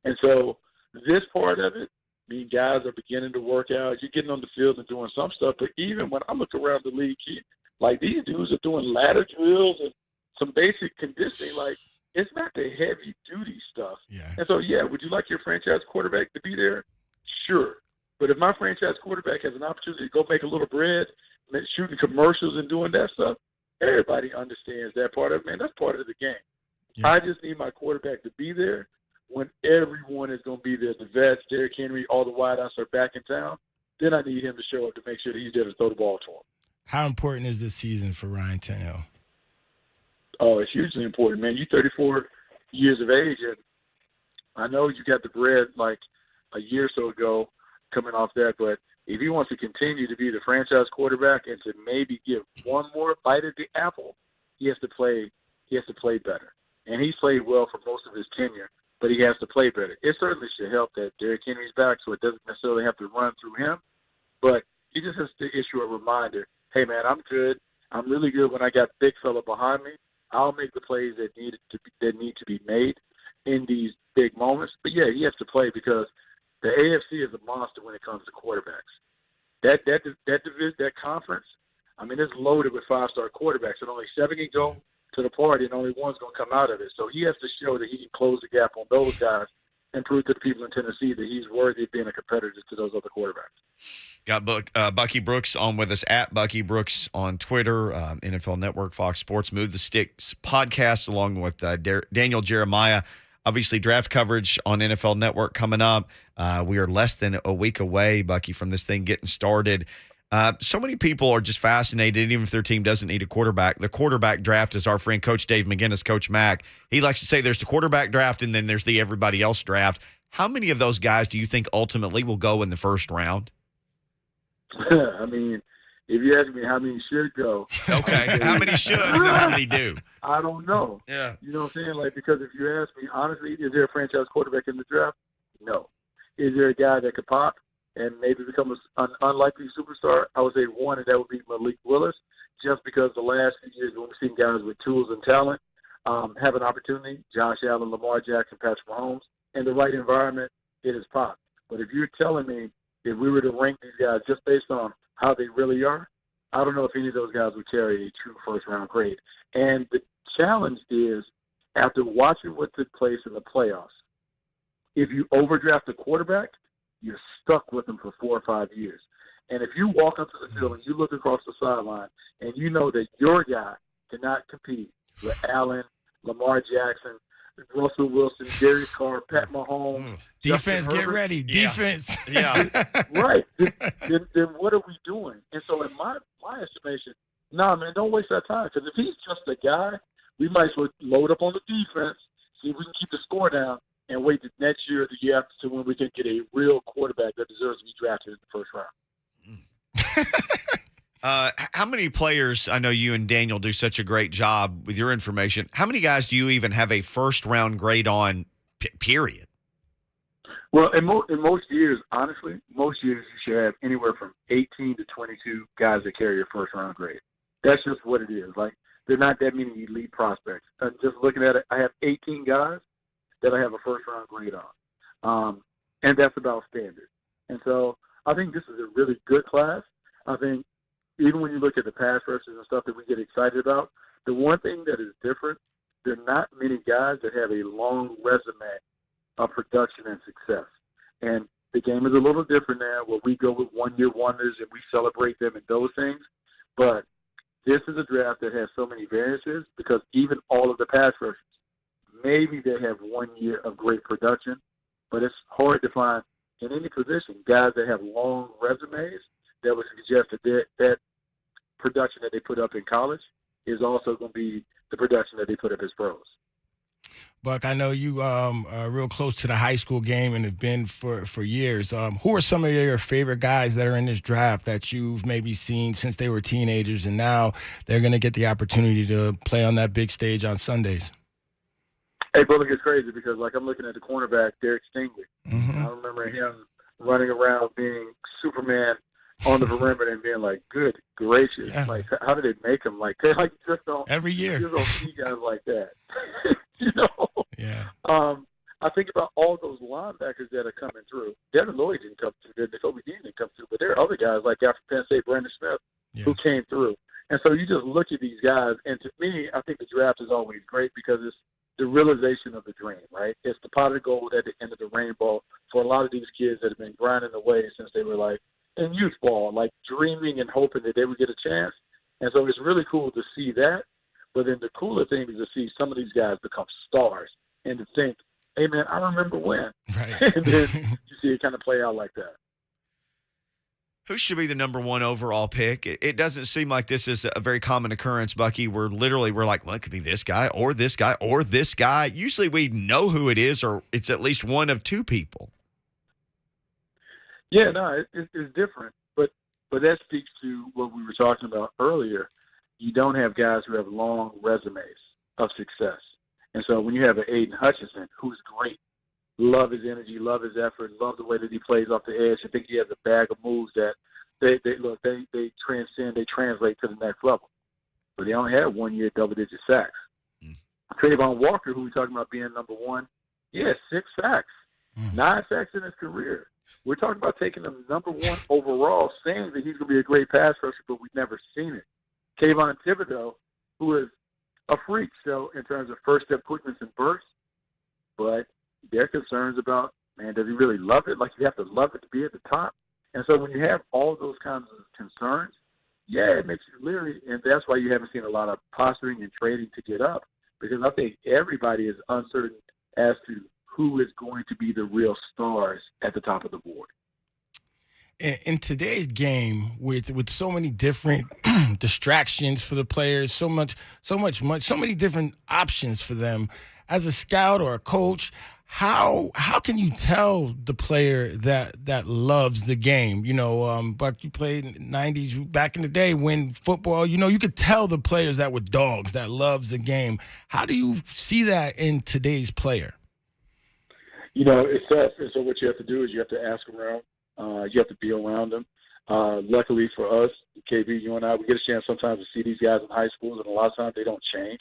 And so this part of it, I mean, guys are beginning to work out. You're getting on the field and doing some stuff. But even when I look around the league, like, these dudes are doing ladder drills and some basic conditioning. Like, it's not the heavy-duty stuff. Yeah. And so, would you like your franchise quarterback to be there? Sure. But if my franchise quarterback has an opportunity to go make a little bread, shooting commercials and doing that stuff, everybody understands that part of it. Man, that's part of the game. Yeah. I just need my quarterback to be there when everyone is going to be there. The vets, Derrick Henry, all the wideouts are back in town. Then I need him to show up to make sure that he's there to throw the ball to him. How important is this season for Ryan Tannehill? Oh, it's hugely important, man. You're 34 years of age, and I know you got the bread, like, a year or so ago coming off that. But if he wants to continue to be the franchise quarterback and to maybe give one more bite at the apple, he has to play better. And he's played well for most of his tenure, but he has to play better. It certainly should help that Derrick Henry's back, so it doesn't necessarily have to run through him. But he just has to issue a reminder, hey, man, I'm good. I'm really good when I got big fella behind me. I'll make the plays that need to be made in these big moments. But, yeah, he has to play because the AFC is a monster when it comes to quarterbacks. That conference, I mean, it's loaded with five-star quarterbacks, and only 7 can go to the party, and only one's going to come out of it. So he has to show that he can close the gap on those guys and prove to the people in Tennessee that he's worthy of being a competitor to those other quarterbacks. Got Bucky Brooks on with us at Bucky Brooks on Twitter, NFL Network, Fox Sports, Move the Sticks podcast, along with Daniel Jeremiah. Obviously, draft coverage on NFL Network coming up. We are less than a week away, Bucky, from this thing getting started. So many people are just fascinated, even if their team doesn't need a quarterback. The quarterback draft is our friend Coach Dave McGinnis, Coach Mack. He likes to say there's the quarterback draft and then there's the everybody else draft. How many of those guys do you think ultimately will go in the first round? I mean, if you ask me how many should go. Okay, how many should and then how many do? I don't know. Yeah. You know what I'm saying? Like, because if you ask me, honestly, is there a franchise quarterback in the draft? No. Is there a guy that could pop and maybe become an unlikely superstar? I would say one, and that would be Malik Willis, just because the last few years when we've seen guys with tools and talent have an opportunity, Josh Allen, Lamar Jackson, Patrick Mahomes, in the right environment, it is pop. But if you're telling me if we were to rank these guys just based on how they really are, I don't know if any of those guys would carry a true first-round grade. And the challenge is, after watching what took place in the playoffs, if you overdraft a quarterback, you're stuck with them for 4 or 5 years. And if you walk onto the field and you look across the sideline and you know that your guy cannot compete with Allen, Lamar Jackson, Russell Wilson, Darius Carr, Pat Mahomes. Defense, Justin get Herbert. ready. Defense. Yeah. Right. Then what are we doing? And so in my estimation, nah, man, don't waste our time. Because if he's just a guy, we might as well load up on the defense, see if we can keep the score down, and wait the next year or the year after to when we can get a real quarterback that deserves to be drafted in the first round. How many players, I know you and Daniel do such a great job with your information, how many guys do you even have a first-round grade on, period? Well, in most years, honestly, most years you should have anywhere from 18 to 22 guys that carry your first-round grade. That's just what it is. Like, there are not that many elite prospects. Just looking at it, I have 18 guys that I have a first-round grade on. And that's about standard. And so I think this is a really good class. I think even when you look at the pass rushers and stuff that we get excited about, the one thing that is different, there are not many guys that have a long resume of production and success. And the game is a little different now where we go with one-year wonders and we celebrate them and those things. But this is a draft that has so many variances because even all of the pass rushers, maybe they have 1 year of great production, but it's hard to find in any position guys that have long resumes that would suggest that production that they put up in college is also going to be the production that they put up as pros. Buck, I know you are real close to the high school game and have been for years. Who are some of your favorite guys that are in this draft that you've maybe seen since they were teenagers and now they're going to get the opportunity to play on that big stage on Sundays? Hey, Bulluck, it's crazy because, like, I'm looking at the cornerback, Derek Stingley. Mm-hmm. I remember him running around being Superman on the perimeter and being like, good gracious. Yeah. Like, how did they make him? Like, they just don't. Every year. You just don't see guys like that. You know? Yeah. I think about all those linebackers that are coming through. Devin Lloyd didn't come through. Kobe Dean didn't come through. But there are other guys like after Penn State, Brandon Smith, who came through. And so you just look at these guys, and to me, I think the draft is always great because it's the realization of the dream, right? It's the pot of gold at the end of the rainbow for a lot of these kids that have been grinding away since they were like in youth ball, like dreaming and hoping that they would get a chance. And so it's really cool to see that. But then the cooler thing is to see some of these guys become stars and to think, hey, man, I remember when. Right. And then you see it kind of play out like that. Who should be the number one overall pick? It doesn't seem like this is a very common occurrence, Bucky. We're like, well, it could be this guy or this guy or this guy. Usually we know who it is or it's at least one of two people. Yeah, no, it's different, but that speaks to what we were talking about earlier. You don't have guys who have long resumes of success, and so when you have an Aiden Hutchinson, who's great, love his energy, love his effort, love the way that he plays off the edge. I think he has a bag of moves that they transcend, they translate to the next level. But he only had 1 year double-digit sacks. Trayvon Walker, who we talking about being number one, 6 sacks, 9 sacks in his career. We're talking about taking him number one overall, saying that he's going to be a great pass rusher, but we've never seen it. Kayvon Thibodeau, who is a freak show in terms of first-step quickness and burst, but there are concerns about, man, does he really love it? Like, you have to love it to be at the top. And so when you have all of those kinds of concerns, it makes you leery, and that's why you haven't seen a lot of posturing and trading to get up, because I think everybody is uncertain as to who is going to be the real stars at the top of the board. In today's game, with so many different distractions for the players, so many different options for them, as a scout or a coach, how can you tell the player that loves the game? Buck, you played in the 90s, back in the day when football, you could tell the players that were dogs, that loves the game. How do you see that in today's player? It's tough. And so what you have to do is you have to ask around. You have to be around them. Luckily for us, KB, you and I, we get a chance sometimes to see these guys in high schools, and a lot of times they don't change.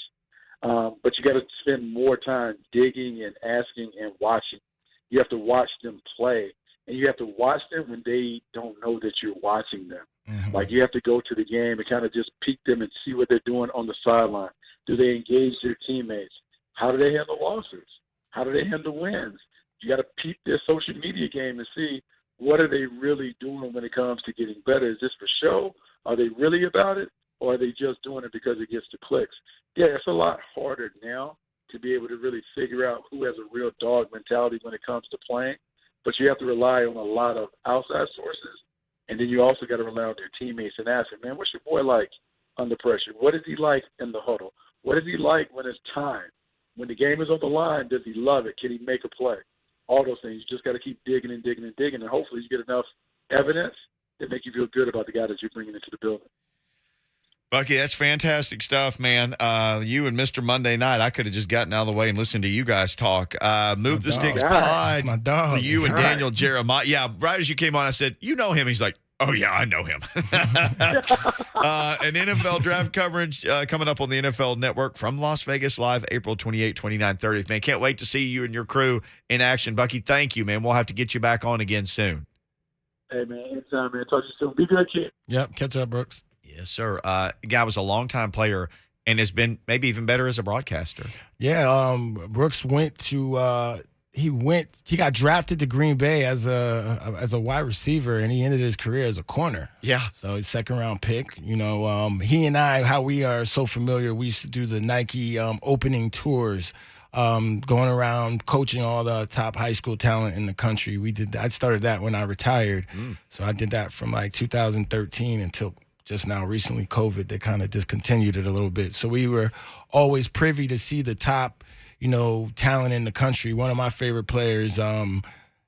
But you got to spend more time digging and asking and watching. You have to watch them play, and you have to watch them when they don't know that you're watching them. Mm-hmm. Like, you have to go to the game and kind of just peek them and see what they're doing on the sideline. Do they engage their teammates? How do they handle losses? How do they handle wins? You got to peep their social media game and see what are they really doing when it comes to getting better. Is this for show? Are they really about it? Or are they just doing it because it gets the clicks? Yeah, it's a lot harder now to be able to really figure out who has a real dog mentality when it comes to playing. But you have to rely on a lot of outside sources. And then you also got to rely on their teammates and ask them, man, what's your boy like under pressure? What is he like in the huddle? What is he like when it's time? When the game is on the line, does he love it? Can he make a play? All those things. You just got to keep digging and digging and digging, and hopefully you get enough evidence that make you feel good about the guy that you're bringing into the building. Bucky, that's fantastic stuff, man. You and Mr. Monday Night, I could have just gotten out of the way and listened to you guys talk. Move the Sticks pod. That's my dog. For you and Daniel Jeremiah. Yeah, right as you came on, I said, you know him. He's like, oh, yeah, I know him. An NFL draft coverage coming up on the NFL Network from Las Vegas Live, April 28, 29, 30th. Man, can't wait to see you and your crew in action. Bucky, thank you, man. We'll have to get you back on again soon. Hey, man, anytime, man. Talk to you soon. Be good, kid. Yep, catch up, Brooks. Yes, sir. Guy was a longtime player and has been maybe even better as a broadcaster. Yeah, Brooks went to he got drafted to Green Bay as a wide receiver, and he ended his career as a corner. Yeah. So he's second round pick. He and I, how we are so familiar, we used to do the Nike opening tours, going around coaching all the top high school talent in the country. I started that when I retired. So I did that from like 2013 until just now recently COVID. They kind of discontinued it a little bit. So we were always privy to see the top talent in the country. One of my favorite players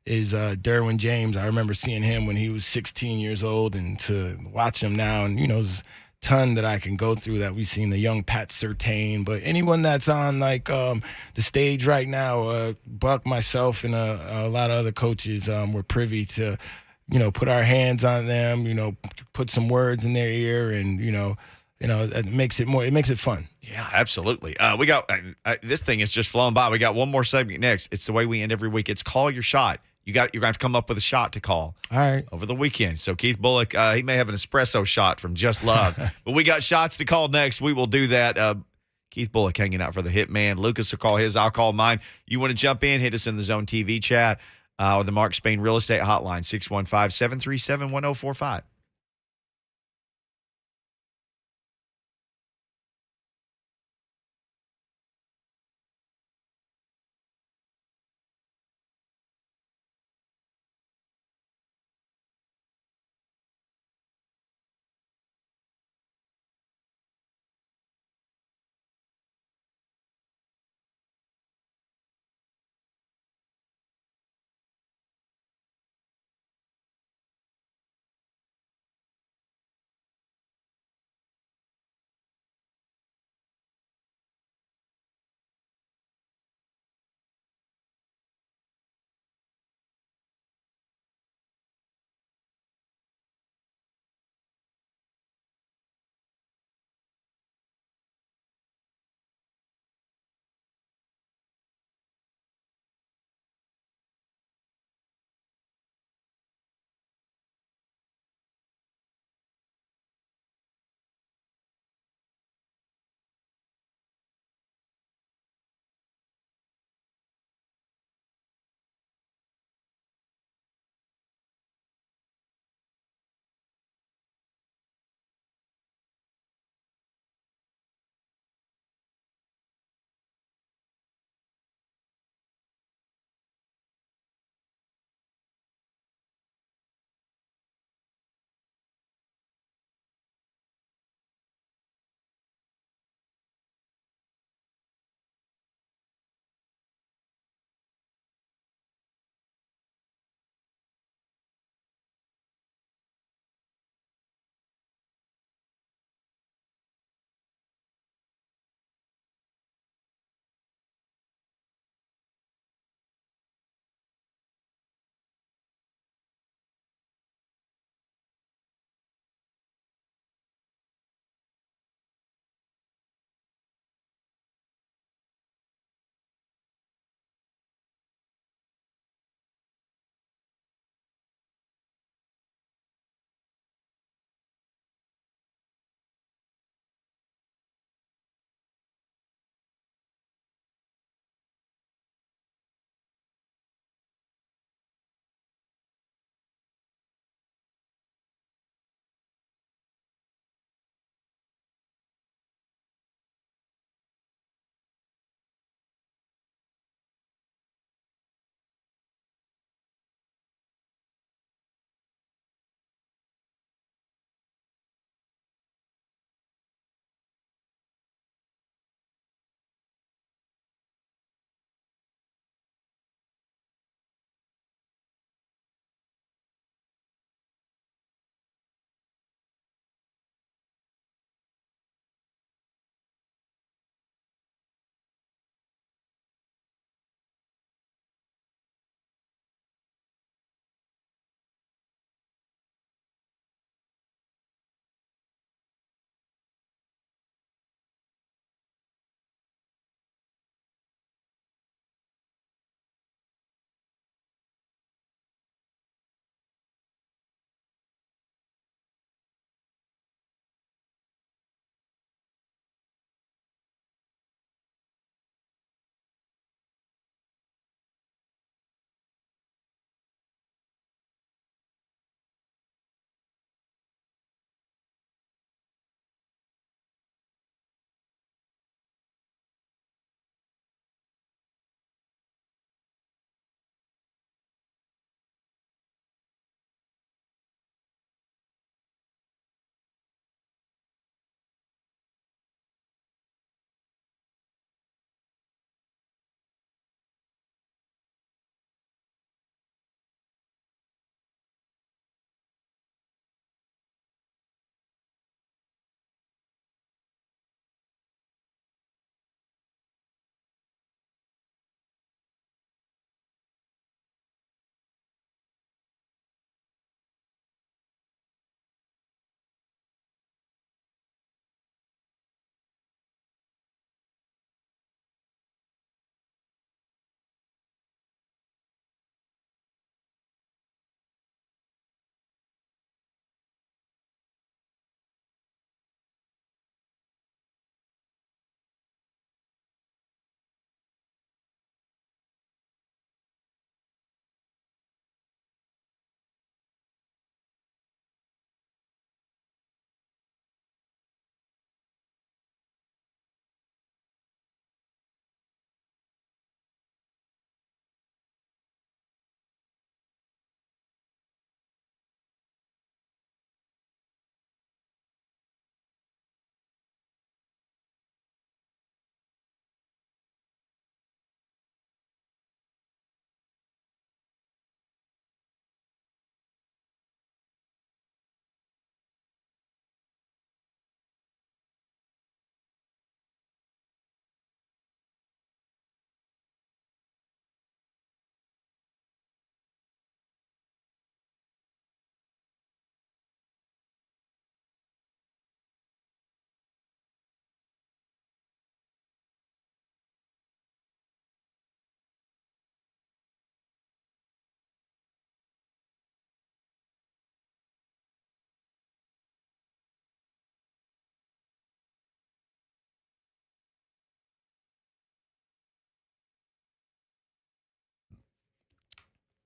is Darwin James. I remember seeing him when he was 16 years old, and to watch him now, and there's a ton that I can go through that we've seen, the young Pat Surtain. But anyone that's on like the stage right now, Buck, myself, and a lot of other coaches, we're privy to put our hands on them, put some words in their ear, and it makes it fun. Yeah, absolutely. We got this thing is just flowing by. We got one more segment next. It's the way we end every week. It's Call Your Shot. You're going to have to come up with a shot to call. All right. Over the weekend. So Heath Bullock, he may have an espresso shot from Just Love. But we got shots to call next. We will do that. Keith Bulluck hanging out for the Hitman. Lucas will call his. I'll call mine. You want to jump in, hit us in the Zone TV chat or the Mark Spain Real Estate Hotline, 615-737-1045.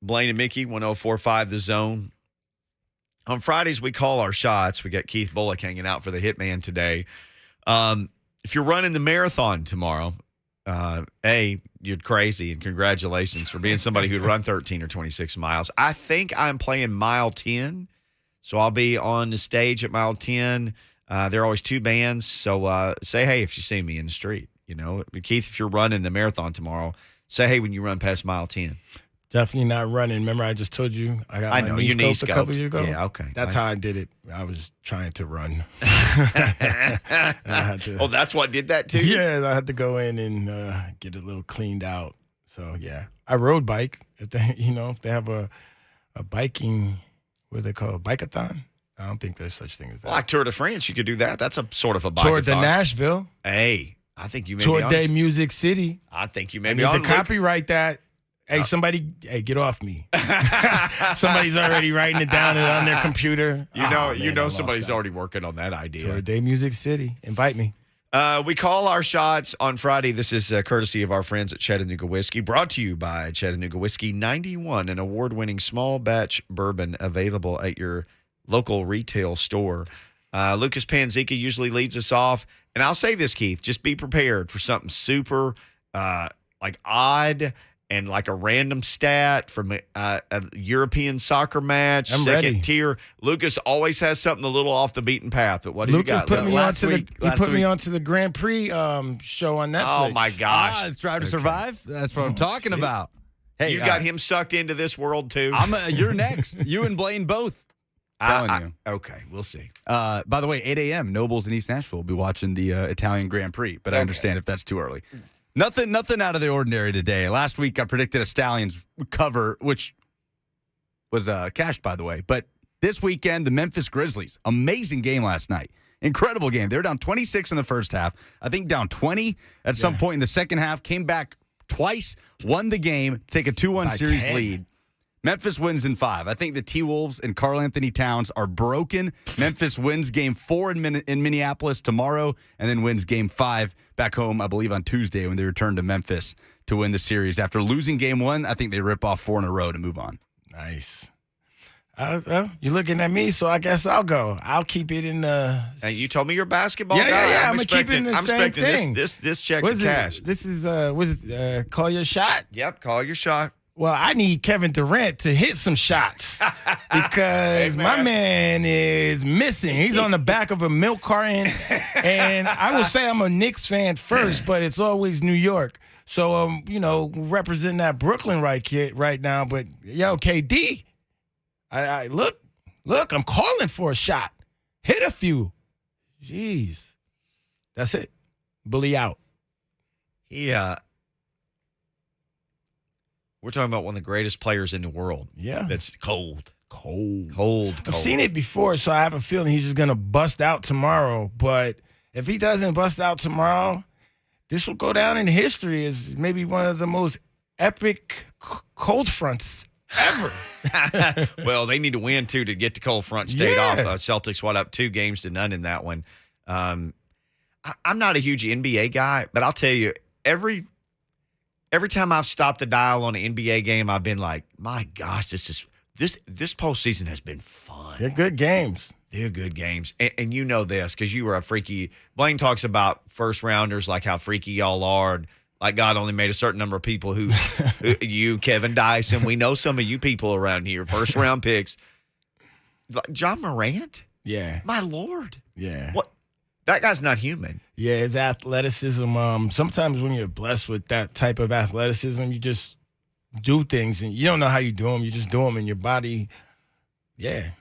Blaine and Mickey, 104.5 The Zone. On Fridays, we call our shots. We got Heath Bullock hanging out for the Hitman today. If you're running the marathon tomorrow, you're crazy, and congratulations for being somebody who'd run 13 or 26 miles. I think I'm playing mile 10, so I'll be on the stage at mile 10. There are always two bands, so say hey if you see me in the street. Keith, if you're running the marathon tomorrow, say hey when you run past mile 10. Definitely not running. Remember, I just told you I got my knee scoped a couple years ago? Yeah, okay. That's how I did it. I was trying to run. Oh, that's what did that to you? Yeah, I had to go in and get it a little cleaned out. So, yeah. I road bike. If they have a biking, what do they call it, bike-a-thon? I don't think there's such thing as that. Like Tour de France, you could do that. That's a sort of a bike-a-thon. Tour de Nashville. Hey, I think you may Tour be on. de Music City. I think you may I be need on. to copyright that. Hey, somebody, get off me. Somebody's already writing it down on their computer. Somebody's already working on that idea. Tour de Music City. Invite me. We call our shots on Friday. This is courtesy of our friends at Chattanooga Whiskey, brought to you by Chattanooga Whiskey 91, an award-winning small batch bourbon available at your local retail store. Lucas Panzica usually leads us off. And I'll say this, Keith, just be prepared for something super odd and like a random stat from a European soccer match, I'm second ready. tier. Lucas always has something a little off the beaten path. But what do Lucas you got? put me Last onto week- me onto the Grand Prix show on Netflix. Oh my gosh! It's Drive to Survive. That's what I'm talking about. Hey, You got him sucked into this world too. You're next. You and Blaine both. Telling you. Okay, we'll see. By the way, 8 a.m. Nobles in East Nashville will be watching the Italian Grand Prix, but I understand if that's too early. Nothing out of the ordinary today. Last week I predicted a Stallions cover, which was cashed, by the way. But this weekend, the Memphis Grizzlies, amazing game last night. Incredible game. They were down 26 in the first half. I think down 20 at some point in the second half. Came back twice, won the game, take a 2-1 series 10. lead. Memphis wins in 5. I think the T-Wolves and Karl Anthony Towns are broken. Memphis wins game 4 in Minneapolis tomorrow and then wins game 5 back home, I believe, on Tuesday when they return to Memphis to win the series. After losing game 1, I think they rip off 4 in a row to move on. Nice. Well, you're looking at me, so I guess I'll go. I'll keep it in the. And you told me you're a basketball Yeah, guy. yeah, I'm gonna keep it in the I'm same expecting thing. this check What to is cash. it? This is call your shot. Yep, call your shot. Well, I need Kevin Durant to hit some shots because my man is missing. He's on the back of a milk carton, and I will say I'm a Knicks fan first, but it's always New York. So, representing that Brooklyn right now. But yo, KD, I look, I'm calling for a shot. Hit a few. Jeez, that's it. Bully out. Yeah. We're talking about one of the greatest players in the world. Yeah. That's cold. Cold. I've seen it before, so I have a feeling he's just going to bust out tomorrow. But if he doesn't bust out tomorrow, this will go down in history as maybe one of the most epic cold fronts ever. Well, they need to win, too, to get the cold front stayed Yeah. off. Celtics, up 2-0 in that one. I'm not a huge NBA guy, but I'll tell you, every time I've stopped the dial on an NBA game, I've been like, my gosh, this postseason has been fun. They're good games. They're good games. And you know this because you were a freaky. Blaine talks about first rounders, like how freaky y'all are. Like God only made a certain number of people who you, Kevin Dyson, we know some of you people around here, first round picks. Like John Morant? Yeah. My Lord. Yeah. What? That guy's not human. Yeah, his athleticism. Sometimes when you're blessed with that type of athleticism, you just do things and you don't know how you do them. You just do them in your body. Yeah,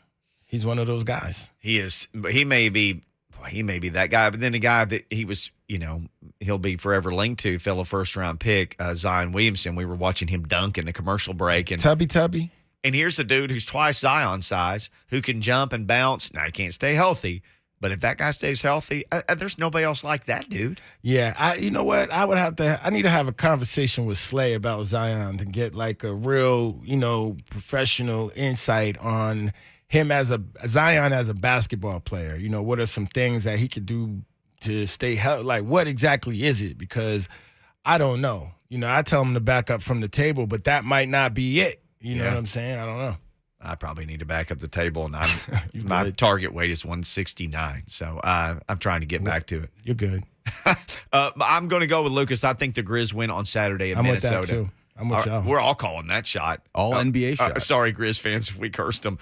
he's one of those guys. He is. He may be that guy. But then the guy that he was, he'll be forever linked to, fellow first-round pick, Zion Williamson. We were watching him dunk in the commercial break. And Tubby. And here's a dude who's twice Zion size, who can jump and bounce. Now, he can't stay healthy. But if that guy stays healthy, there's nobody else like that dude. Yeah, you know what? I need to have a conversation with Slay about Zion to get like a real, professional insight on him as Zion as a basketball player. What are some things that he could do to stay healthy? Like, what exactly is it? Because I don't know. I tell him to back up from the table, but that might not be it. You know what I'm saying? I don't know. I probably need to back up the table, and my target weight is 169. So I'm trying to get back to it. You're good. I'm going to go with Lucas. I think the Grizz win on Saturday in Minnesota. With that too. I'm with y'all. We're all calling that shot. All NBA shots. Sorry, Grizz fans, if we cursed them.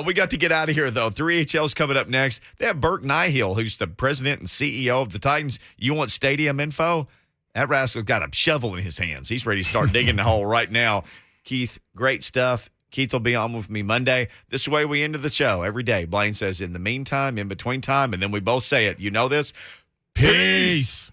We got to get out of here, though. 3HL's coming up next. They have Burke Nihill, who's the president and CEO of the Titans. You want stadium info? That rascal's got a shovel in his hands. He's ready to start digging the hole right now. Keith, great stuff. Keith will be on with me Monday. This is the way we end the show every day. Blaine says, in the meantime, in between time, and then we both say it. You know this? Peace.